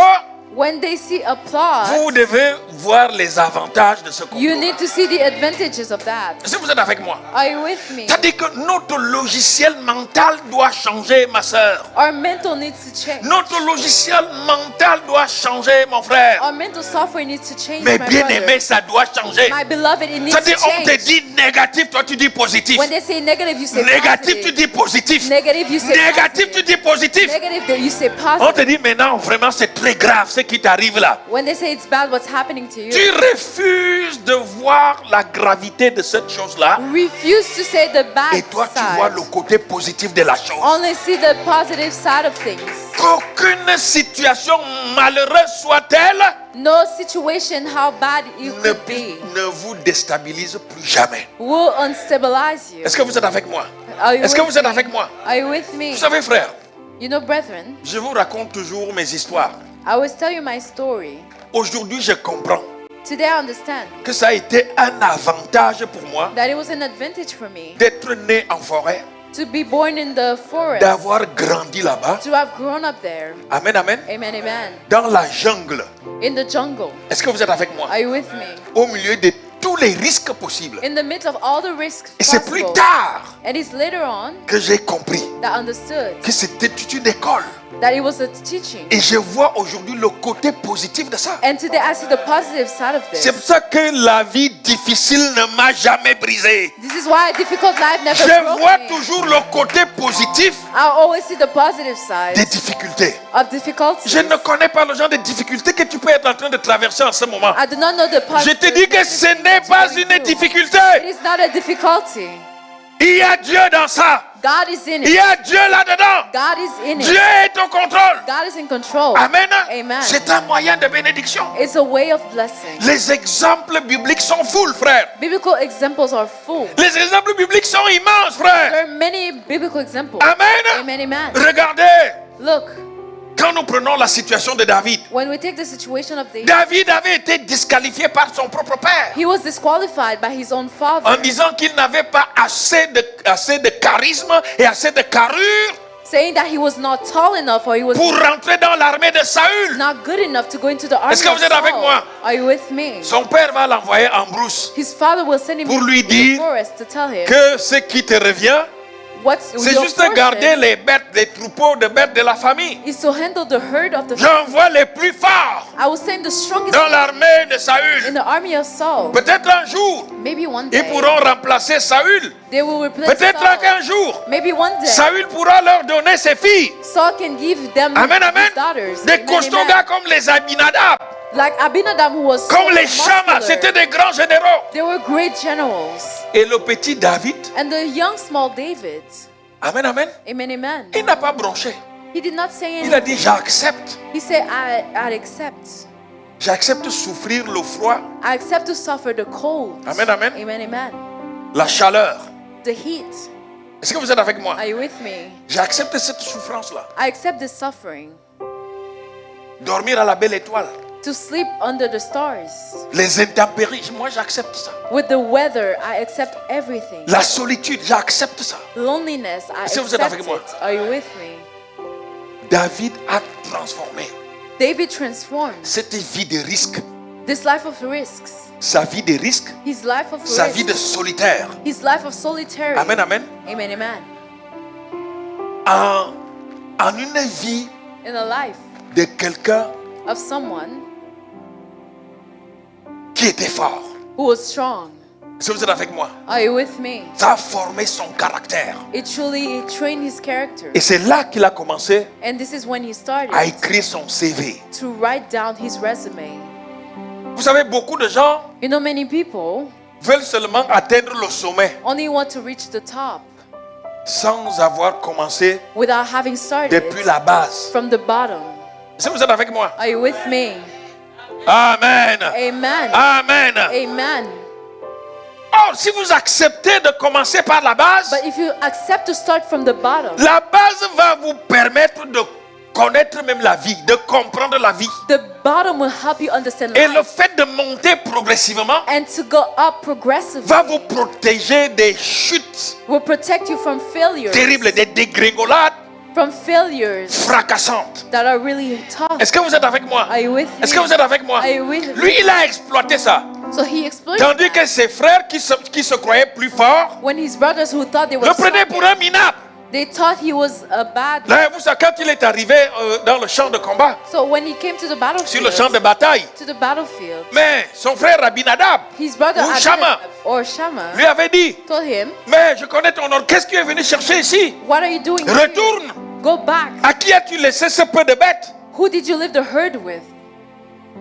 When they see a plot, vous devez voir les avantages de ce complot. you need to see the advantages of that. Est-ce que vous êtes avec moi? Are you with me? C'est-à-dire que notre logiciel mental doit changer, ma soeur. Our mental needs to change. Notre logiciel mental doit changer, mon frère. Our mental software needs to change, Mais my bien brother. aimé, ça doit changer. My beloved, it needs to C'est-à-dire, on te change. dit négatif, toi tu dis positif. When they say negative, you say Négatif, tu positive. dis positif. Negative, you say Négatif, tu positive. dis positif. Negative, you say On positive. te dit maintenant, vraiment, c'est très grave ce qui t'arrive là. When they say it's bad, what's happening to Tu you? refuses de voir la gravité de cette chose-là. Refuse to say the bad Et toi, tu vois side. le côté positif de la chose. Only see the positive side of things. Qu'aucune situation malheureuse soit-elle, No situation, how bad it ne, could be, ne vous déstabilise plus jamais. will unstabilize you. Est-ce que vous êtes avec moi? Are you Est-ce que with vous êtes me? avec moi? Are you with me? Vous savez, frère, You know, brethren, je vous raconte toujours mes histoires. I always tell you my story. Aujourd'hui, je comprends Today I understand que ça a été un avantage pour moi that it was an advantage for me d'être né en forêt, to be born in the forest, d'avoir grandi là-bas. to have grown up there. Amen, amen. Amen, amen. Dans la jungle. In the jungle. Est-ce que vous êtes avec moi? Are you with me? Au milieu de tous les risques possibles. In the midst of all the risks Et c'est plus possible. tard And it's later on que j'ai compris that I understood que c'était une école. that it was a teaching. Et je vois aujourd'hui le côté positif de ça. And today I see the positive side of C'est this. pour ça que la vie difficile ne m'a jamais brisé. This is why a difficult life never Je broke vois me. toujours le côté positif I always see the positive side des difficultés. of difficulties. Je ne connais pas le genre de difficultés que tu peux être en train de traverser en ce moment. I do not know the Je positive. te dis que ce n'est pas une difficulté. It is not a difficulty. Il y a Dieu dans ça. God is in Il y it. a Dieu là-dedans. God is in Dieu it. est au contrôle. God is in control. Amen. Amen. C'est un moyen de bénédiction. It's a way of blessing. Les exemples bibliques sont full, frère. Biblical examples are full. Les exemples bibliques sont immenses, frère. There are many biblical examples. Amen. Amen, amen. Regardez, Look, quand nous prenons la situation de David, when we take the situation of David, David avait été disqualifié par son propre père he was disqualified by his own father, en disant qu'il n'avait pas assez de charisme et assez de carrure saying that he was not tall enough or he was pour rentrer dans l'armée de Saül. not good enough to go into the army Est-ce que of vous êtes avec Saul. moi? Are you with me? Son père va l'envoyer en brousse His father will send him pour lui to the dire forest to tell him que ce qui te revient, what's c'est your juste portion garder les bêtes, les troupeaux de bêtes de la famille. is to handle the herd of the J'envoie les plus forts I will send the strongest dans l'armée de in Saül. the army of Saul. Peut-être un jour, Maybe one ils day pourront remplacer Saül. they will replace Peut-être Saul. qu'un jour, Maybe one day Saül pourra leur donner ses filles. Saul can give them Amen, amen. his daughters. Des Amen, costauds amen. gars comme les Abinadab, Like Abinadab, who was so comme les Shammah, muscular. c'était des grands généraux. They were great generals. Et le petit David, And the young small David, amen, amen, amen, amen, il n'a pas bronché. he did not say Il a anything. dit, j'accepte. He said, I accept. J'accepte souffrir le froid, I accept to suffer the cold. Amen, amen. Amen, amen. la chaleur. The heat. Est-ce que vous êtes avec moi? Are you with me? J'accepte cette souffrance-là. I accept this suffering. Dormir à la belle étoile. To sleep under the stars. Les intempéries, moi j'accepte ça. With the weather, I accept everything. La solitude, j'accepte ça. Loneliness, I Est-ce que vous êtes accept avec moi? it. Are you with me? David a transformé. David transformed cette vie de risque, this life of risks, sa vie de risque, his life of sa vie de risks, solitaire. his life of solitary. Amen, amen. Amen, amen. En une vie In a life de quelqu'un of someone qui était fort. who was strong. Est-ce que vous êtes avec moi? Are you with me? Ça a formé son caractère. It trained his character. Et c'est là qu'il a commencé And this is when he started à écrire son CV. to write down his resume. Vous savez, beaucoup de gens You know, many people veulent seulement atteindre le sommet only want to reach the top sans avoir commencé without having started depuis la base. from the bottom. Est-ce que vous êtes avec moi? Are you with me? Amen. Amen. Amen. Amen. Or, si vous acceptez de commencer par la base, But if you accept to start from the bottom, la base va vous permettre de connaître même la vie, de comprendre la vie. the bottom will help you understand Et le life. fait de monter progressivement And to go up progressively va vous protéger des chutes will protect you from failures, terribles, des dégringolades from failures fracassantes. that are really tough. Est-ce que vous êtes avec moi? Are you with me? Est-ce que vous êtes avec moi? Are you with me? Lui, il a exploité ça. So he exploited Tandis que that. ses frères qui se croyaient plus forts When his brothers who thought they were le prenaient pour stronger, un minable. they thought he was a bad. Là, vous savez, quand il est arrivé dans le champ de combat, So when he came to the sur le champ de battlefield, bataille, mais son frère Abinadab his brother ou Shama Shammah lui avait dit, told him, mais je connais ton ordre, qu'est-ce que tu es venu chercher ici? "What are you doing Retourne. here? Go back. À qui as-tu laissé ce peu de bêtes? Who did you leave the herd with?"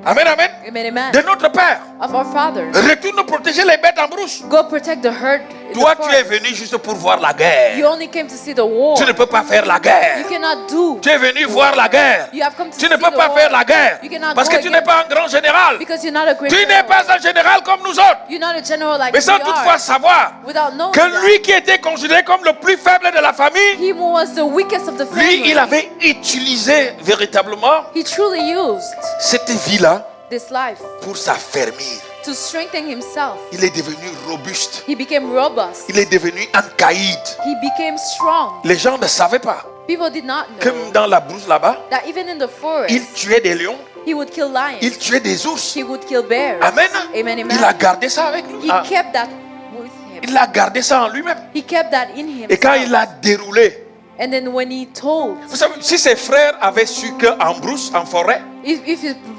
Amen, amen. Amen, amen. De notre Père. Of our fathers. Retourne protéger les bêtes en brousse. Go protect the herd. In Toi, the tu es forest. venu juste pour voir la guerre. You only came to see the war. Tu ne peux pas faire la You guerre. cannot do. Tu es venu voir la guerre. You have come to Tu see ne peux the pas war. faire la guerre. You cannot Parce go que tu n'es against- pas un grand général. Because you're not a great Tu n'es general. pas un général comme nous autres. You're not a general like Mais sans we toutefois are. savoir Without knowing que that, lui qui était considéré comme le plus faible de la famille, he was the weakest of the family. lui, il avait utilisé véritablement He truly used cette vie-là this life pour s'affermir. to strengthen himself. Il est devenu robuste. He became robust. Il est devenu un caïd. He became strong. Les gens ne savaient pas People did not que know dans la brousse là-bas, that even in the forest, il tuait des lions, he would kill lions. il tuait des ours. He would kill bears. Amen. Amen, amen. Il a gardé ça avec lui. He Ah, kept that with him. il a gardé ça en lui-même. He kept that in him. Et quand il a déroulé, And then when he told, vous savez, si ses frères avaient su qu'en brousse, en forêt, if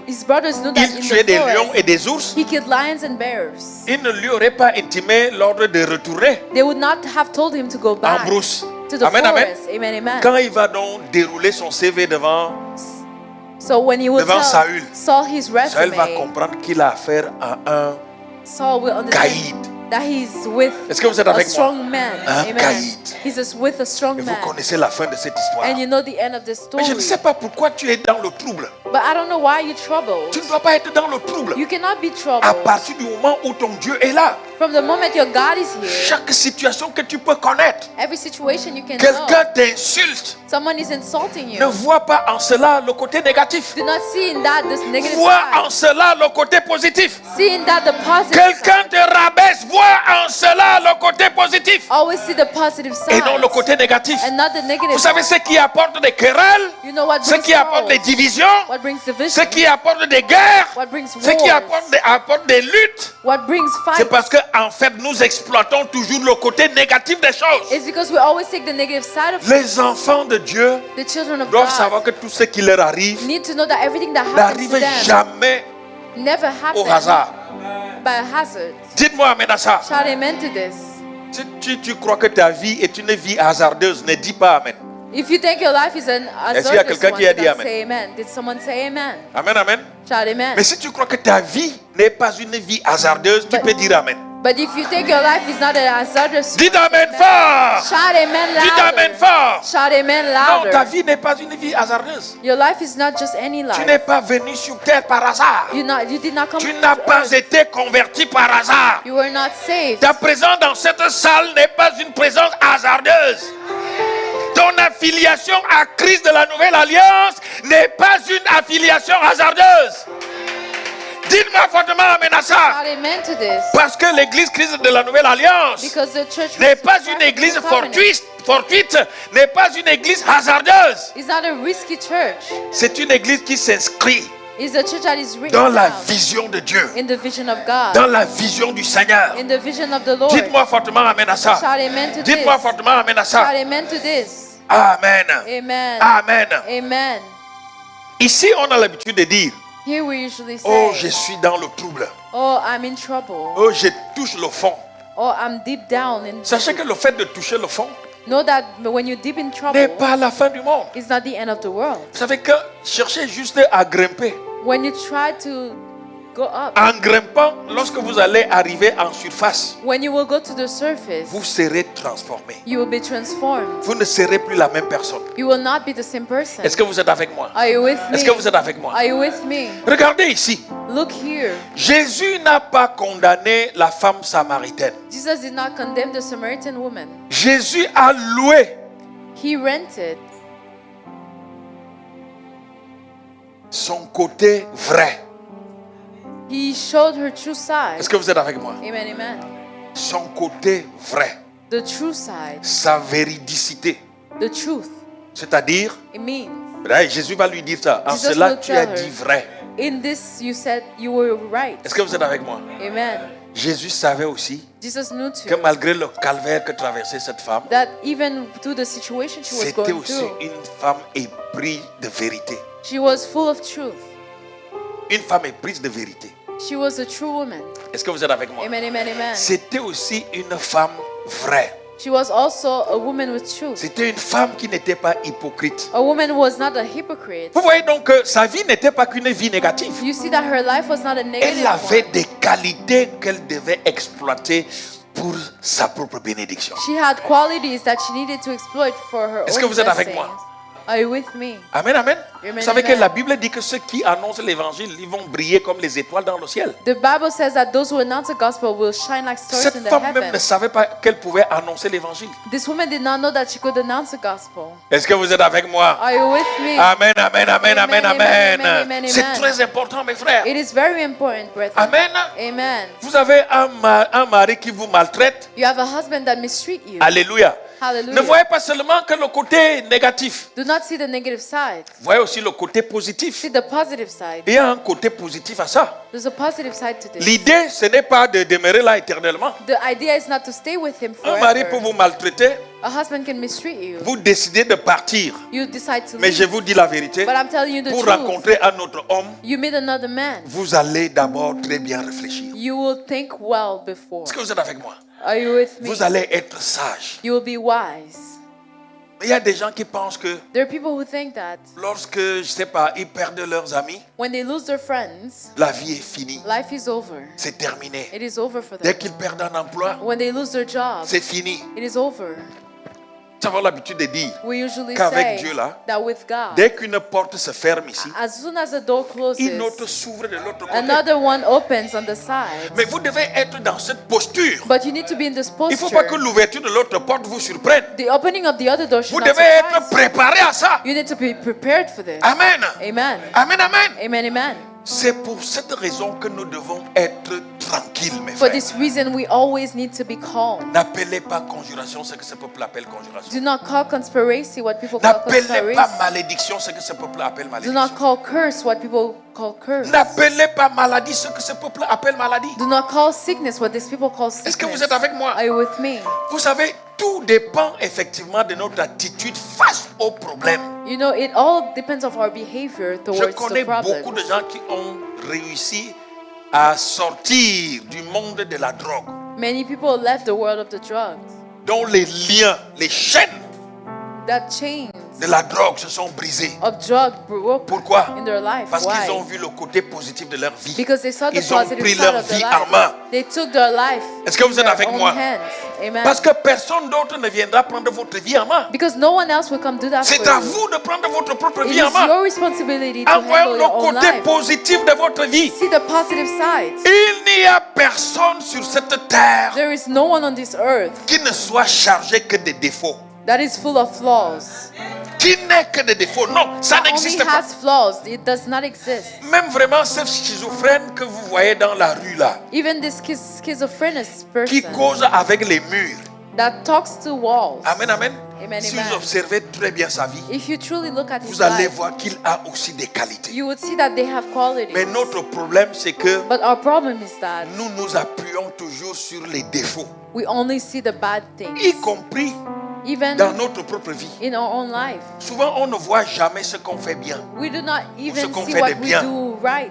his brothers knew that il in tuait the des lions forest, et des ours, he killed lions and bears, il ne lui aurait pas intimé l'ordre de retourner they would not have told him to go en back brousse. to the Amen, amen. forest. Amen, amen. Quand il va donc dérouler son CV devant, So when he would devant tell Saül, Saul his Saül va resume, comprendre qu'il a affaire à un Saul will understand caïd. that he's with Est-ce que vous êtes a avec moi? strong man. Un Amen. caïd. He's just with a strong Et vous man. connaissez la fin de cette histoire. And you know the end of this Mais story. je ne sais pas pourquoi tu es dans le trouble. But I don't know why you're troubled. Tu ne dois pas être dans le trouble. You cannot be troubled. À partir du moment où ton Dieu est là, From the moment your God is here, chaque situation que tu peux connaître, every situation you can quelqu'un know, t'insulte, someone is insulting you. ne vois pas en cela le côté négatif. Do not see in that this negative Vois en side. cela le côté positif. See in that the positive Quelqu'un side. te rabaisse, vois en cela le côté positif Always see the positive et side non le côté négatif. and not the negative Vous savez ce qui apporte des querelles, You know what ce brings qui apporte des quarrels, divisions, what brings ce division, qui apporte des guerres, what brings ce qui wars, apporte des luttes. what brings C'est parce fights. que en fait nous exploitons toujours le côté négatif des choses. It's because we always take the negative side of Les enfants de Dieu the children of doivent God. savoir que tout ce qui leur arrive Need to know that everything that happens n'arrive to them jamais never au happens hasard. by hazard. Dites-moi amen à ça. Shout amen to this. Si tu crois que ta vie est une vie hasardeuse, ne dis pas amen. If you think your life is an Est-ce qu'il y a hazardous quelqu'un one, qui a dit then amen? say amen. Did someone say amen? Amen, amen. Shout amen. Mais si tu crois que ta vie n'est pas une vie hasardeuse, tu peux dire amen. But if you think your life is not an hazardous Dites one, amen say fort. Shout amen Dites amen louder. fort. Shout amen Non, ta louder. vie n'est pas une vie hasardeuse. Your life is not just any Tu life. n'es pas venu sur terre par hasard. You did not come Tu to n'as earth. pas été converti par hasard. You were not saved. Ta présence dans cette salle n'est pas une présence hasardeuse. Ton affiliation à Christ de la Nouvelle Alliance n'est pas une affiliation hasardeuse. Dites-moi fortement amen à ça. Shout amen to this. Parce que l'église Christ de la Nouvelle Alliance Because the church n'est pas une église fortuite, n'est pas une église hasardeuse. It's not a risky church. C'est une église qui s'inscrit It's a church that is written dans la down vision de Dieu, in the vision of God, dans la vision du Seigneur. in the vision of the Lord. Dites-moi fortement amen à ça. Shout amen to Dites-moi this. fortement amen à Shout ça. amen to this. Amen. Amen. Amen. Amen. Ici, on a l'habitude de dire, Here we usually say, oh, je suis dans le trouble. oh, I'm in trouble. Oh, je touche le fond. Oh, I'm deep down. In Sachez que le fait de toucher le fond Know that when you're deep in n'est trouble, pas la fin du monde. it's not the end of the world. Vous savez que cherchez juste à grimper. When you try to go up, En grimpant, lorsque vous allez arriver en surface, when you will go to the surface, vous serez transformé. you will be transformed. Vous ne serez plus la même personne. You will not be the same person. Est-ce que vous êtes avec moi? Are you with me? Est-ce que vous êtes avec moi? Are you with me? Regardez ici. Look here. Jésus n'a pas condamné la femme samaritaine. Jesus did not condemn the Samaritan woman. Jésus a loué He rented son côté vrai. He showed her true side. Est-ce que vous êtes avec moi? Amen, amen. Son côté vrai. The true side. Sa véridicité. The truth. C'est-à-dire, It means, là, Jésus va lui dire ça. En Jesus cela, will tu as tell her. dit vrai. in this you said you were right. Est-ce que vous êtes avec moi? Amen. Jésus savait aussi Jesus knew que too malgré le calvaire que traversait cette femme, that even through the situation she was c'était going aussi through, une femme éprise de vérité. she was full of truth. Une femme éprise de vérité. She was a true woman. Est-ce que vous êtes avec moi? Amen, amen, amen. C'était aussi une femme vraie. She was also a woman with truth. C'était une femme qui n'était pas hypocrite. A woman who was not a hypocrite. Vous voyez donc que sa vie n'était pas qu'une vie négative. You see that her life was not a negative Elle avait one. des qualités qu'elle devait exploiter pour sa propre bénédiction. She had qualities that she needed to exploit for her Est-ce own que vous êtes avec blessings. moi? Are you with me? Amen, amen. Amen, Vous savez que amen. la Bible dit que ceux qui annoncent l'évangile, ils vont briller comme les étoiles dans le ciel. The Bible says that those who announce the gospel will shine like stars Cette in the femme même ne heavens. savait pas qu'elle pouvait annoncer l'évangile. This woman did not know that she could announce the gospel. Est-ce que vous êtes avec moi? Are you with me? Amen, amen, amen, amen, Amen, amen, amen. amen, amen, C'est amen. très important, mes frères. It is very important, brethren. Amen. Amen. Vous avez un mari qui vous maltraite. You have a husband that mistreat you. Alléluia. Hallelujah. Ne voyez pas seulement que le côté négatif. Do not see the negative side. Voyez aussi le côté positif. See the positive side. Il y a un côté positif à ça. There's a positive side to this. L'idée, ce n'est pas de demeurer là éternellement. The idea is not to stay with him Un mari peut forever. vous maltraiter. A husband can mistreat you. Vous décidez de partir. You decide to Mais je leave. vous dis la vérité. But I'm telling you the Pour truth. rencontrer un autre homme, You meet another man. vous allez d'abord très bien réfléchir. You will think well before. Est-ce que vous êtes avec moi? Are you with me? Vous allez être sage. You will be wise. Il y a des gens qui pensent que There are people who think that lorsque, je sais pas, ils perdent leurs amis, when they lose their friends, la vie est finie. life is over. C'est terminé. It is over for Dès them. qu'ils perdent un emploi, When they lose their job, c'est fini. it is over. Nous avons l'habitude de dire We usually qu'avec say Dieu là, that with God, dès qu'une porte se ferme ici, as soon as the door closes, une autre s'ouvre de l'autre côté. another one opens on the side. Mais vous devez être dans cette posture. But you need to be in this Il ne faut pas que posture. l'ouverture de l'autre porte vous surprenne. The opening of the other door should Vous not devez être surprise you. préparé à ça. You need to be prepared for this. Amen. Amen. Amen, amen. Amen, amen. C'est pour cette raison que nous devons être tranquilles, mes For frères. this reason, we always need to be calm. N'appelez pas conjuration ce que ce peuple appelle conjuration. Do not call conspiracy what people call N'appelez pas conspiracy. malédiction ce que ce peuple appelle Do malédiction. not call curse what people call curse. N'appelez pas maladie ce que ce peuple appelle maladie. Do not call sickness what these people call Est-ce que vous sickness. êtes avec moi? Are you with me? Vous savez, tout dépend effectivement de notre attitude face aux problèmes. You know, it all depends on our behavior Je towards connais the problem. beaucoup de gens qui ont réussi à sortir du monde de la drogue, Many people left the world of the drugs. dont les liens, les chaînes That chains de la drogue se sont brisés. of drug broke Pourquoi? in their life. Parce Why? qu'ils ont vu le côté positif de leur vie. Because they saw the Ils ont positive pris side leur of their vie life. en main. They took their life Est-ce que vous in êtes their avec own moi? hands. Amen. Parce que personne d'autre ne viendra prendre votre vie en main. Because no one else will come do that C'est for à you. vous de prendre votre propre It vie en is main. your responsibility to Envoyons handle le your own côté life. positif de votre vie. See the positive side. Il n'y a personne sur cette terre There is no one on this earth qui ne soit chargé que de défauts, that is full of flaws, qui n'est que des défauts. Non, ça That only n'existe pas. has flaws. It does not exist. Même vraiment ce schizophrène que vous voyez dans la rue là, Even this schizophrenic qui person cause avec les murs. that talks to walls. Amen, amen. Amen, Si amen. vous observez très bien sa vie, If you truly look at his vous allez life, voir qu'il a aussi des qualités. you would see that they have qualities. Mais notre problème, c'est que But our problem is that nous nous appuyons toujours sur les défauts, we only see the bad things, y compris even dans notre propre vie. in our own life. Souvent, on ne voit jamais ce qu'on fait bien. We do not even qu'on see fait what de we bien. do right.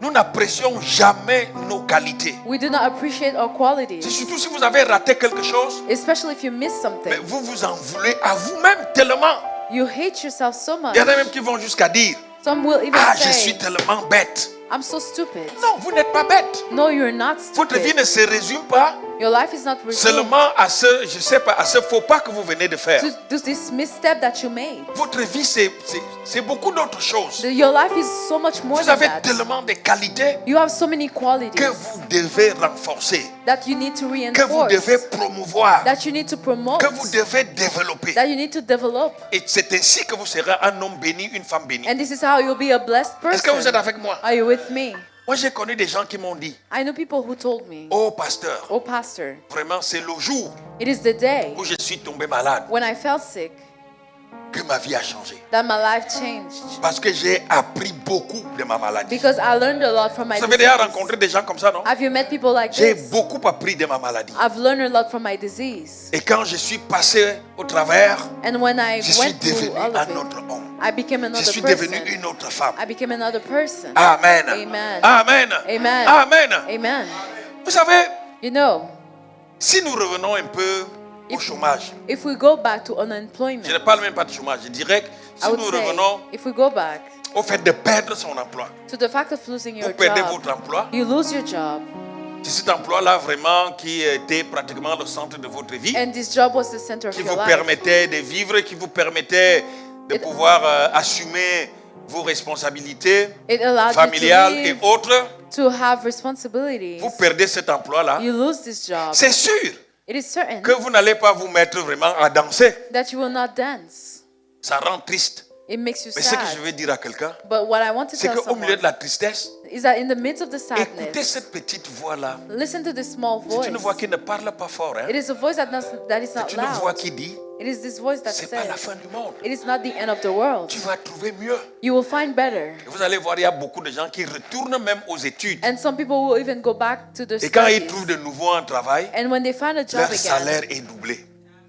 Nous n'apprécions jamais nos qualités. We do not appreciate our C'est qualities, surtout si vous avez raté quelque chose, especially if you miss something. mais vous vous en voulez à vous-même tellement. You hate yourself so much. Il y en a même qui vont jusqu'à dire, Some will even ah, je say, suis tellement bête. I'm so stupid. Non, vous n'êtes pas bête. No, you're not Votre vie stupid. ne se résume pas Your life is not resumed seulement à ce, je sais pas, à ce faux pas que vous venez de faire. to this misstep that you made. Votre vie, c'est beaucoup d'autres choses. Your life is so much more Vous than avez that. tellement de qualités You have so many que qualities vous devez renforcer, that you need to que vous devez reinforce, promouvoir, that you need to promote, que vous devez développer. that you need to develop. Et c'est ainsi que vous serez un homme béni, une femme bénie. And this is how you'll be a blessed Est-ce que vous êtes person. avec moi? Are you with me? Moi, j'ai connu des gens qui m'ont dit, I know people who told me, oh pasteur, oh pastor, vraiment c'est le jour it is the day où je suis tombé malade when I felt sick que ma vie a changé. that my life changed. Parce que j'ai appris beaucoup de ma maladie. Because I learned a lot from my Vous avez déjà disease. rencontré des gens comme ça, non? Have you met people like J'ai this? beaucoup appris de ma maladie. I've learned a lot from my disease. Et quand je suis passé au travers, And when I je suis went devenu through all of un it, autre homme. I became Je another suis devenu person. une autre femme. I became another person. Amen. Amen. Amen. Amen. Amen. Amen. Vous savez, You know, si nous revenons un peu au chômage, if we go back to je unemployment, ne parle même pas de chômage, je dirais que I si would nous say, revenons if we go back au fait de perdre son emploi, to the fact of losing your vous perdez job, votre emploi, you lose your job, c'est cet emploi-là vraiment qui était pratiquement le centre de votre vie, and this job was the center of qui your vous life. permettait de vivre, qui vous permettait de pouvoir assumer vos responsabilités It allowed familiales you et to, live, autres. to have responsibilities. Vous perdez cet emploi-là, You lose this job. c'est sûr It is certain que vous n'allez pas vous mettre vraiment à danser. that you will not dance. Ça rend triste. It makes you Mais ce que je sad. veux dire à quelqu'un, But what I want to c'est tell qu'au milieu de someone la tristesse, is that in the midst of the écoutez sadness, cette petite voix-là. listen to this small C'est voice. une voix qui ne parle pas fort. Hein? It is a voice that is not C'est une voix loud. qui dit, It is this voice that c'est pas la says, fin du monde. it is not the end of the world. Tu vas trouver mieux. You will find better. Et vous allez voir, il y a beaucoup de gens qui retournent même aux études. And some people will even go back to the Et quand ils studies. trouvent de nouveau un travail, And when they find a job leur again, salaire est doublé.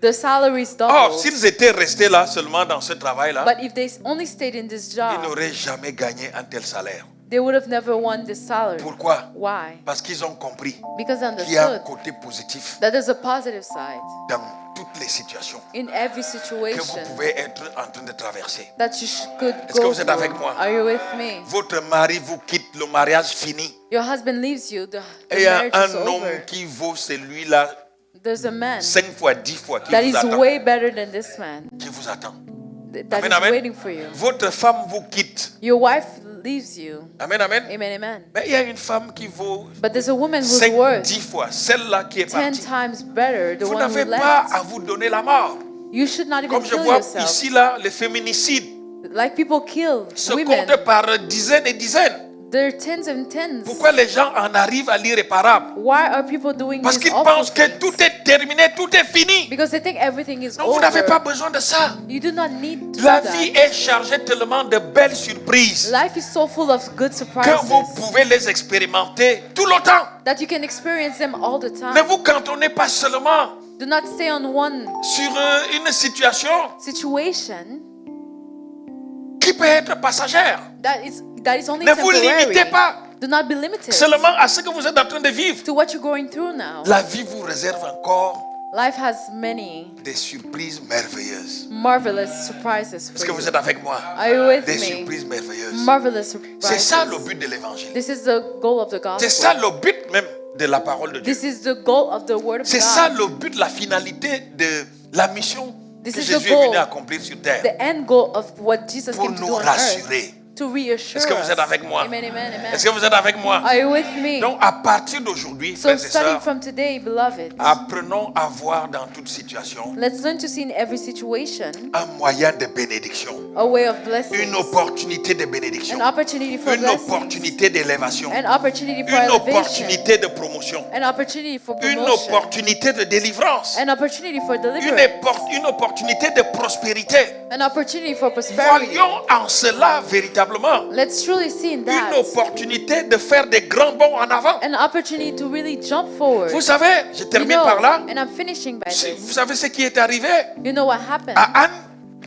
the salary is Or, doubled. s'ils étaient restés là seulement dans ce travail-là, But if they only stayed in this ils job, n'auraient jamais gagné un tel salaire. they would have never won this salary. Pourquoi? Why? Parce qu'ils ont compris Because they qu'il y a un understood côté positif that there's a positive side dans toutes les situations in every que vous situation pouvez être en train de traverser. that you could Est-ce que go vous êtes avec moi? through. Are you with me? Votre mari vous quitte, le mariage fini. Your husband leaves you, the Et il y a marriage is un homme over. qui vaut celui-là There's a man 5 fois, 10 fois qui that vous is attend. way better than this man Qui vous attend. that Amen, is amen. waiting for you. Votre femme vous quitte. Your wife leaves you. Amen, amen. Amen, amen. Mais il y a une femme qui vaut But there's a woman who's 5, worth 10 fois celle-là qui est 10 partie. times better, the Vous one who n'avez pas left. à vous donner la mort. You should not even Comme je kill vois yourself. ici, là, les féminicides Like people kill se women. comptent par dizaines et dizaines. There are tens and tens. Pourquoi les gens en arrivent à l'irréparable? Why are people doing Parce these qu'ils awful pensent que things? tout est terminé, tout est fini. Because they think everything is Non, vous n'avez pas over. besoin de ça. You do not need to La do vie that. est chargée tellement de belles surprises Life is so full of good que surprises vous pouvez les expérimenter tout le temps. that you can experience them all the Ne time. vous cantonnez pas seulement Do not stay on one sur une situation situation qui peut être passagère. that is only Ne vous temporary. limitez pas Do not be limited seulement à ce que vous êtes en train de vivre. to what you're going through now. La vie vous réserve encore Life has many des surprises merveilleuses. marvelous surprises Est-ce for que you. vous êtes avec moi? Are you with Des me? surprises merveilleuses. Marvelous C'est ça le surprises. but de l'évangile. This is the goal of the C'est ça gospel. le but même de la parole de Dieu. This is the goal of the word of C'est ça God. le but, la finalité de la mission This que is the Jésus est goal. venu accomplir sur terre. The end goal of what Jesus Pour came to nous do on earth. rassurer. to reassure Est-ce que vous êtes us. avec moi? Amen, amen, amen. Est-ce que vous êtes avec moi? Are you with me? Donc, à partir d'aujourd'hui, So frères et starting sœurs, from today, beloved, apprenons à voir dans toute situation let's learn to see in every situation un moyen de bénédiction, a way of blessing, une opportunité de bénédiction, an opportunity for une blessing, opportunité d'élévation, an opportunity for une elevation, opportunité de promotion, an opportunity for une promotion, opportunité de délivrance, an opportunity for une deliverance, une opportunité de prospérité. an opportunity for prosperity. Voyons en cela véritablement Let's truly see in une that opportunité de faire des grands bonds en avant. an opportunity to really jump forward. Vous savez, je You termine know, par là. and I'm finishing by Vous this. savez ce qui est arrivé You know what happened à Anne?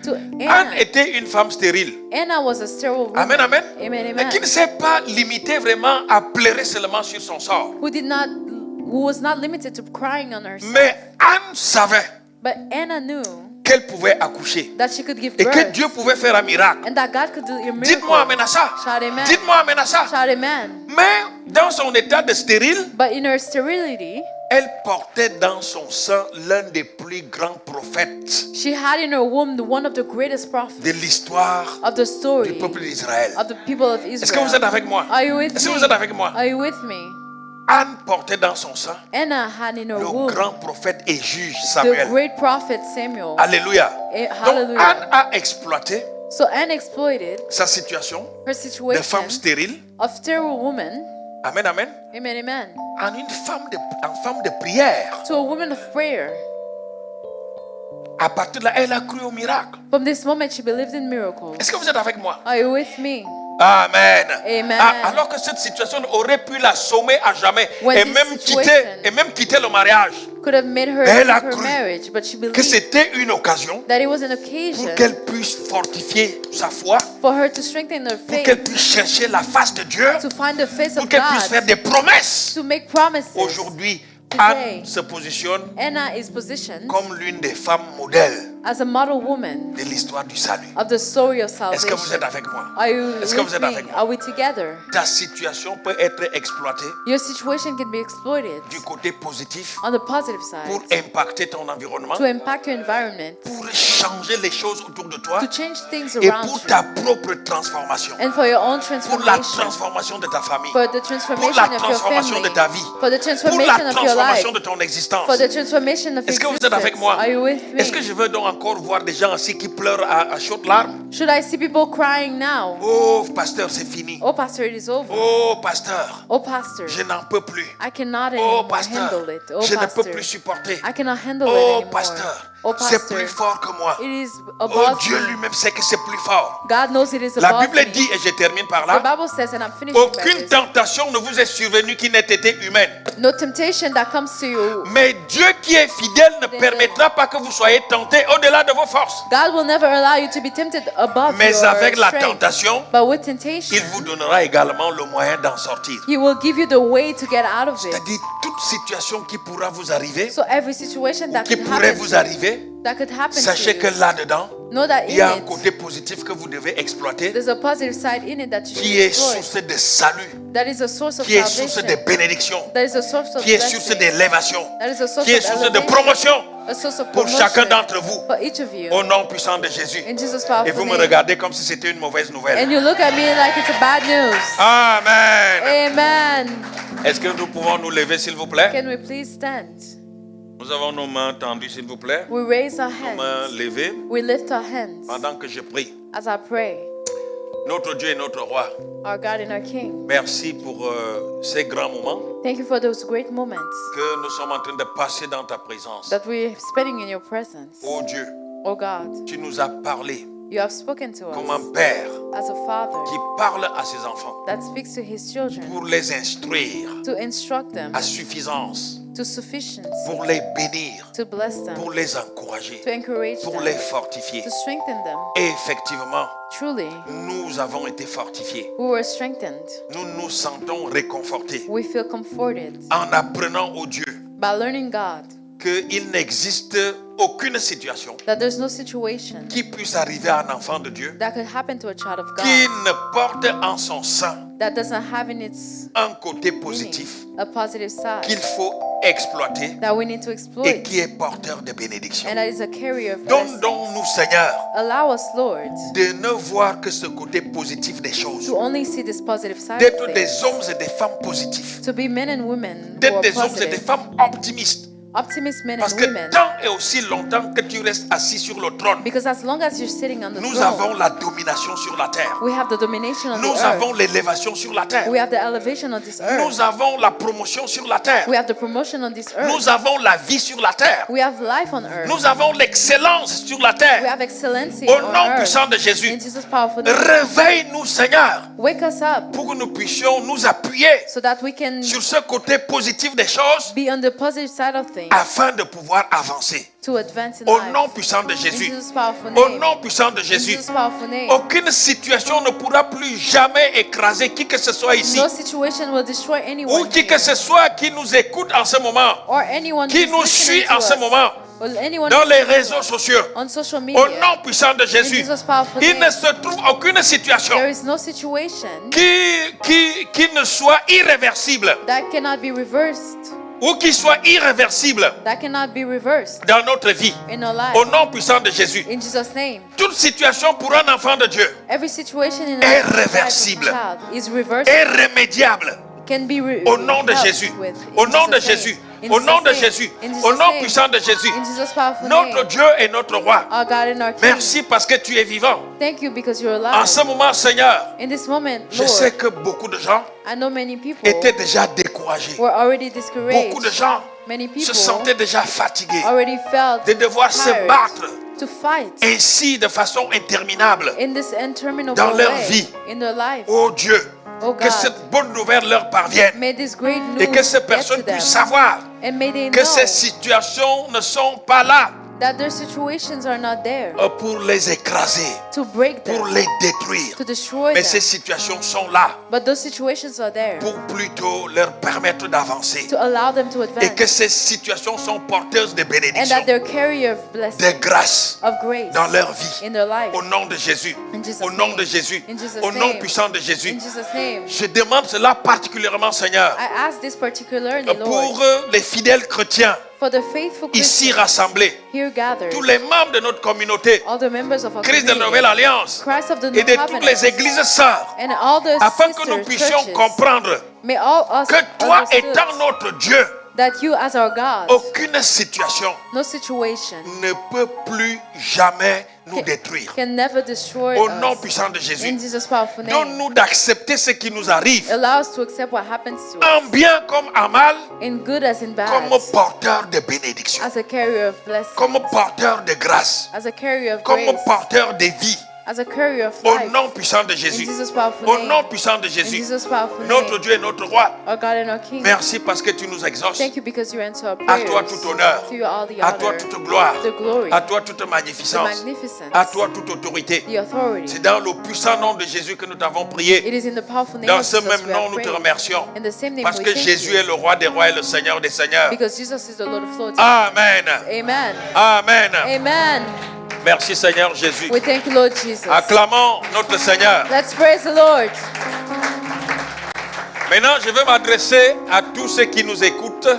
to Anne Anna? était une femme stérile. Anna was a sterile woman. Amen, amen. Amen, Mais qui amen. ne s'est pas limitée vraiment à pleurer seulement sur son sort. Who was not limited to crying on herself. Mais Anne savait But Anna knew qu'elle pouvait accoucher that she could give et que birth Dieu pouvait faire un miracle. and that God could do a miracle. Dites-moi amen à ça. Shout amen. Dites-moi amen à ça. Shout amen. Mais dans son état de stérile, But in her sterility, elle portait dans son sein l'un des plus grands prophètes she had in her womb one of the greatest prophets de l'histoire of the du story peuple d'Israël. of the people of Israel. Est-ce que vous êtes avec moi? Are you with Est-ce que me? vous êtes avec moi? Are you with me? Anne portait dans son sein Anna had in her le womb grand prophète et juge the Samuel. great prophet Samuel. Alléluia. Eh, Donc hallelujah. Anne a exploité So Anne exploited sa situation her de situation femme stérile, of sterile woman, amen, amen, amen, amen, en une en femme de prière. to a woman of prayer. À partir de là, elle a cru au miracle. From this moment, she believed in miracles. Est-ce que vous êtes avec moi? Are you with me? Amen. Amen. Alors que cette situation aurait pu l'assommer à jamais When et this même, situation et même quitter le mariage. Could have made her Elle leave a her cru marriage, but she Que believed c'était une occasion that it was an pour occasion qu'elle puisse fortifier sa foi, for her to strengthen her pour qu'elle faith, puisse chercher la face de Dieu, to find the face pour of qu'elle puisse faire God, des promesses. to make promises. Aujourd'hui, Today, Anne se positionne Anna is positioned comme l'une des femmes modèles as a model woman de l'histoire du salut. of the story of Est-ce que vous êtes salvation. avec moi? Are you Est-ce que vous with êtes me? avec moi? Are we together? Ta situation peut être exploitée Your situation can be exploited du côté positif on the positive side pour impacter ton environnement, to impact your environment, pour changer les choses autour de toi to change things et around pour you, ta propre transformation, and for your own pour la transformation, transformation de ta famille, for the pour transformation la of your transformation family, de ta vie, for the pour la transformation of your life, transformation de ton existence. for the transformation of Est-ce que vous êtes avec existence. moi? Are you with me? Est-ce que je veux donc encore voir des gens ainsi qui pleurent à chaudes larmes? Should I see people crying now? Oh, pasteur, c'est fini. Oh, pastor, it is over. Oh, pasteur, Oh, pastor, je n'en peux plus. I cannot Oh, anymore pasteur, handle it. Oh, je ne peux pastor, plus supporter. I cannot handle it Oh, anymore. pasteur, Oh, c'est pastor, plus fort que moi. it is Oh, above Dieu me. lui-même sait que c'est plus fort. God knows it is La above Bible me. dit, et je termine par The là, Bible says, and I'm finishing by aucune this, tentation ne vous est survenue qui n'ait été humaine. no temptation that comes to you. Mais Dieu qui est fidèle ne permettra pas que vous soyez tentés au-delà de vos forces. God will never allow you to be tempted above Mais your avec la strength. tentation, But with temptation, il vous donnera également le moyen d'en sortir. He will give you the way to get out of it. C'est-à-dire toute situation qui pourra vous arriver, So every situation that qui could pourrait happen, vous arriver, sachez que to you, là-dedans, know that il y a un in it, côté positif que vous devez exploiter, there's a positive side in it that you should qui est exploit. source de salut, That is a source of qui est source salvation. de bénédiction, That is a source of qui est source blessing. d'élévation, That is a source qui est of source de elevation. promotion A source of pour promotion chacun d'entre vous, for each of you. au nom puissant de Jésus. In Jesus' Et powerful vous me name. regardez comme si c'était une mauvaise nouvelle. And you look at me like it's a bad news. Amen. Amen. Est-ce que nous pouvons nous lever, s'il vous plaît? Can we please stand? Nous avons nos mains tendues, s'il vous plaît. We raise our Nos mains hands. levées We lift our hands pendant que je prie. as I pray. Notre Dieu et notre Roi, Our God and our King. merci pour ces grands moments Thank you for those great moments que nous sommes en train de passer dans ta présence. that we're spending in your presence. Oh Dieu, Oh God, tu nous as parlé you have spoken to comme us un père as a father qui parle à ses enfants that speaks to his children pour les instruire to instruct them à suffisance, to sufficiency, pour les bénir, to bless them, pour les encourager, to encourage pour them, les fortifier. to strengthen them. Et effectivement, Truly, nous avons été fortifiés. we were strengthened. Nous nous sentons réconfortés We feel comforted en apprenant au Dieu by learning God qu'il n'existe aucune situation that there's no situation qui puisse arriver à un enfant de Dieu that could happen to a child of qui God ne porte en son sein that doesn't have in its un côté meaning positif a positive side qu'il faut exploiter that we need to et exploit, qui est porteur de bénédiction. and that is a carrier of Donne blessings. donc nous, Seigneur, Allow us, Lord, de ne voir que ce côté positif des choses. to only see this positive side of D'être things, des hommes et des femmes positifs. to be men and women who D'être are des hommes et des positive, femmes optimistes. optimist men Parce and que women. tant et aussi longtemps que tu restes assis sur le trône, Because as long as you're sitting on the nous throne, avons la domination sur la terre. we have the domination on Nous the avons earth. l'élévation sur la terre. We have the elevation on this earth. Nous avons la promotion sur la terre. We have the promotion on this earth. Nous avons la vie sur la terre. We have life on earth. Nous avons l'excellence sur la We terre. have excellency Au on nom earth. puissant de In Jésus, Jesus' powerful name. réveille-nous, Seigneur, Wake us up pour que nous puissions nous appuyer so that we can sur ce côté positif des choses be on the positive side of things afin de pouvoir avancer. to advance in Au life. nom puissant de In Jésus. Jesus' powerful Au name. nom puissant de In Jésus. Jesus' powerful name. Aucune situation ne pourra plus jamais écraser qui que ce soit ici. No situation will destroy Ou anyone qui que here, ce soit qui nous écoute en ce moment. or anyone Qui who's nous listening suit to en ce us, moment. or anyone Dans who's les listening réseaux to us sociaux. on social media. Au nom puissant de Jésus. In Jesus' powerful Il name. ne se trouve aucune situation There is no situation qui ne soit irréversible that cannot be reversed. ou qui soit irréversible That cannot be reversed dans notre vie. in our life. Au nom puissant de Jésus. In Jesus' name. Toute situation pour un enfant de Dieu Every situation in est our life of a réversible. child is reversed. est remédiable. Can be Au nom de helped Jésus. with. Au In nom de Jesus' name. Jésus. In Au nom Jesus' de name. Jésus. In Au Jesus' nom name. puissant de Jésus. In Jesus' powerful Notre name. Dieu et notre roi. Our God and our King. Merci parce que tu es vivant. Thank you because you're En alive. ce moment, Seigneur, In this moment, je sais Lord, que beaucoup de gens I know many people étaient déjà découragés. were already discouraged. Beaucoup de gens Many se people sentaient déjà fatigués already felt de devoir se tired battre to fight ainsi de façon interminable. in this interminable dans leur way vie. in their life. Oh Dieu, Oh que God. cette bonne nouvelle leur parvienne May this great news et que ces get to personnes them. puissent savoir And may they que know ces situations ne sont pas là that their situations are not there pour les écraser, to break pour them, les détruire. to destroy Mais ces them. situations sont là But those situations are there pour plutôt leur permettre d'avancer. to allow them to Et que advance. ces situations sont porteuses de And bénédictions, that they're carrier of de blessing, grâce of grace dans leur vie. in their life. Au nom de Jésus. In Jesus' Au nom name. de Jésus. In Jesus' Au nom name. puissant de Jésus. In Jesus' name. Je demande cela particulièrement, Seigneur, I ask this particularly, Lord, pour les fidèles chrétiens for the faithful ici Christians rassemblés, here gathered, tous les membres de notre communauté, all the members of our Christ de la community, Nouvelle Alliance Christ of the et New de toutes Covenant, les églises sœurs, and all the afin que nous sister puissions churches, comprendre may all us que toi understood étant notre Dieu, that you as our God, aucune situation no situation ne peut plus jamais nous détruire. can never destroy Au nom us. puissant de In Jésus, Jesus' powerful name, donne-nous d'accepter ce qui nous arrive, allow us to accept what happens to us, en bien comme en mal, in good as in bad, comme porteur de bénédiction, as a carrier of blessing, comme porteur de grâce, as a carrier of comme grace, porteur de vie. as a carrier of Au life. nom puissant de In Jésus. Jesus' powerful Au name, nom puissant de in Jésus. Jesus' powerful Notre name, Dieu et notre roi. our God and our King. Merci parce que tu nous exauces. Thank you because you answer our À prayers. toi tout honneur. To you all the À toi honor, toute gloire. the glory, À toi toute the magnificence. magnificence, À toi toute autorité. the authority. C'est dans le puissant nom de Jésus que nous t'avons prié. It is in the powerful name Dans of ce Jesus même we nom, have nous te prayed. remercions. In the same name Parce we que thank Jésus you. est le roi des rois et le Seigneur des seigneurs. Because Jesus is the Lord of Lords. Amen. Amen. Amen. Amen. Merci Seigneur Jésus. We thank you, Lord Jesus. Acclamons notre Seigneur. Let's praise the Lord. Maintenant, je veux m'adresser à tous ceux qui nous écoutent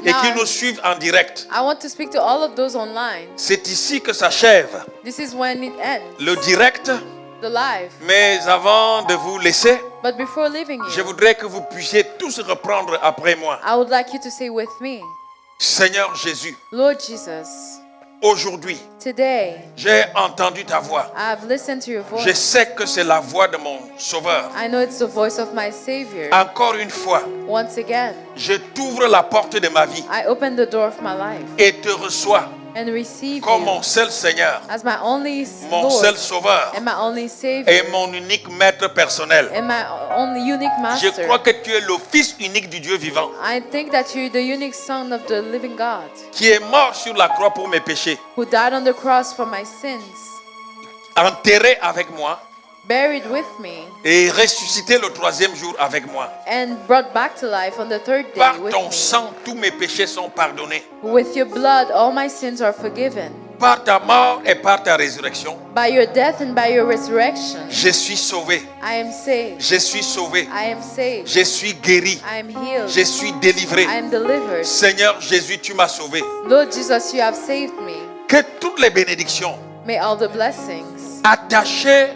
et qui Now- nous suivent en direct. I want to speak to all of those online. C'est ici que s'achève This is when it ends, le direct, the live. mais avant de vous laisser, But before leaving je you, voudrais que vous puissiez tous reprendre après moi. I would like you to say with me, Seigneur Jésus, Lord Jesus, aujourd'hui, today j'ai entendu ta voix. I have listened to your Je voice. sais que c'est la voix de mon Sauveur. I know it's the voice of my Savior. Encore une fois, Once again, je t'ouvre la porte de ma vie I open the door of my life et te reçois and receive comme you mon seul Seigneur, as my only mon Lord seul Sauveur and my only et Savior mon unique Maître personnel. and my only unique Je Master. crois que tu es le Fils unique du Dieu vivant I think that you're the unique Son of the living God qui est mort sur la croix pour mes péchés, who died on the cross for my sins, enterré avec moi buried with me, et ressuscité le troisième jour avec moi. and brought back to life on the third day Par with ton me. sang, tous mes péchés sont pardonnés. With your blood, all my sins are forgiven. par ta mort et par ta résurrection, by your death and by your resurrection, je suis sauvé. I am saved. Je suis sauvé. I am saved. Je suis guéri. I am healed. Je suis délivré. I am delivered. Seigneur Jésus, tu m'as sauvé. Lord Jesus, you have saved me. Que toutes les bénédictions May all the blessings attachées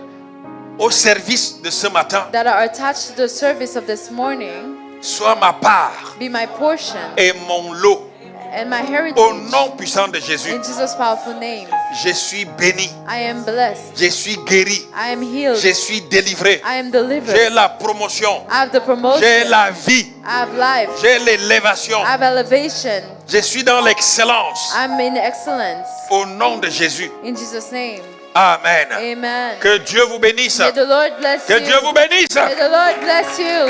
au service de ce matin that are attached to the service of this morning soient ma part be my portion et mon lot. and my Au heritage. nom puissant de Jésus, In Jesus' powerful name, je suis béni. I am blessed. Je suis guéri. I am healed. Je suis délivré. I am J'ai delivered. la promotion. I have the promotion. J'ai la vie. I have life. J'ai l'élévation. I have elevation. Je suis dans l'excellence. I'm in excellence. Au nom de Jésus. In Jesus' name. Amen. Amen. Que Dieu vous bénisse. May the Lord bless Que you. Dieu vous bénisse. May the Lord bless you.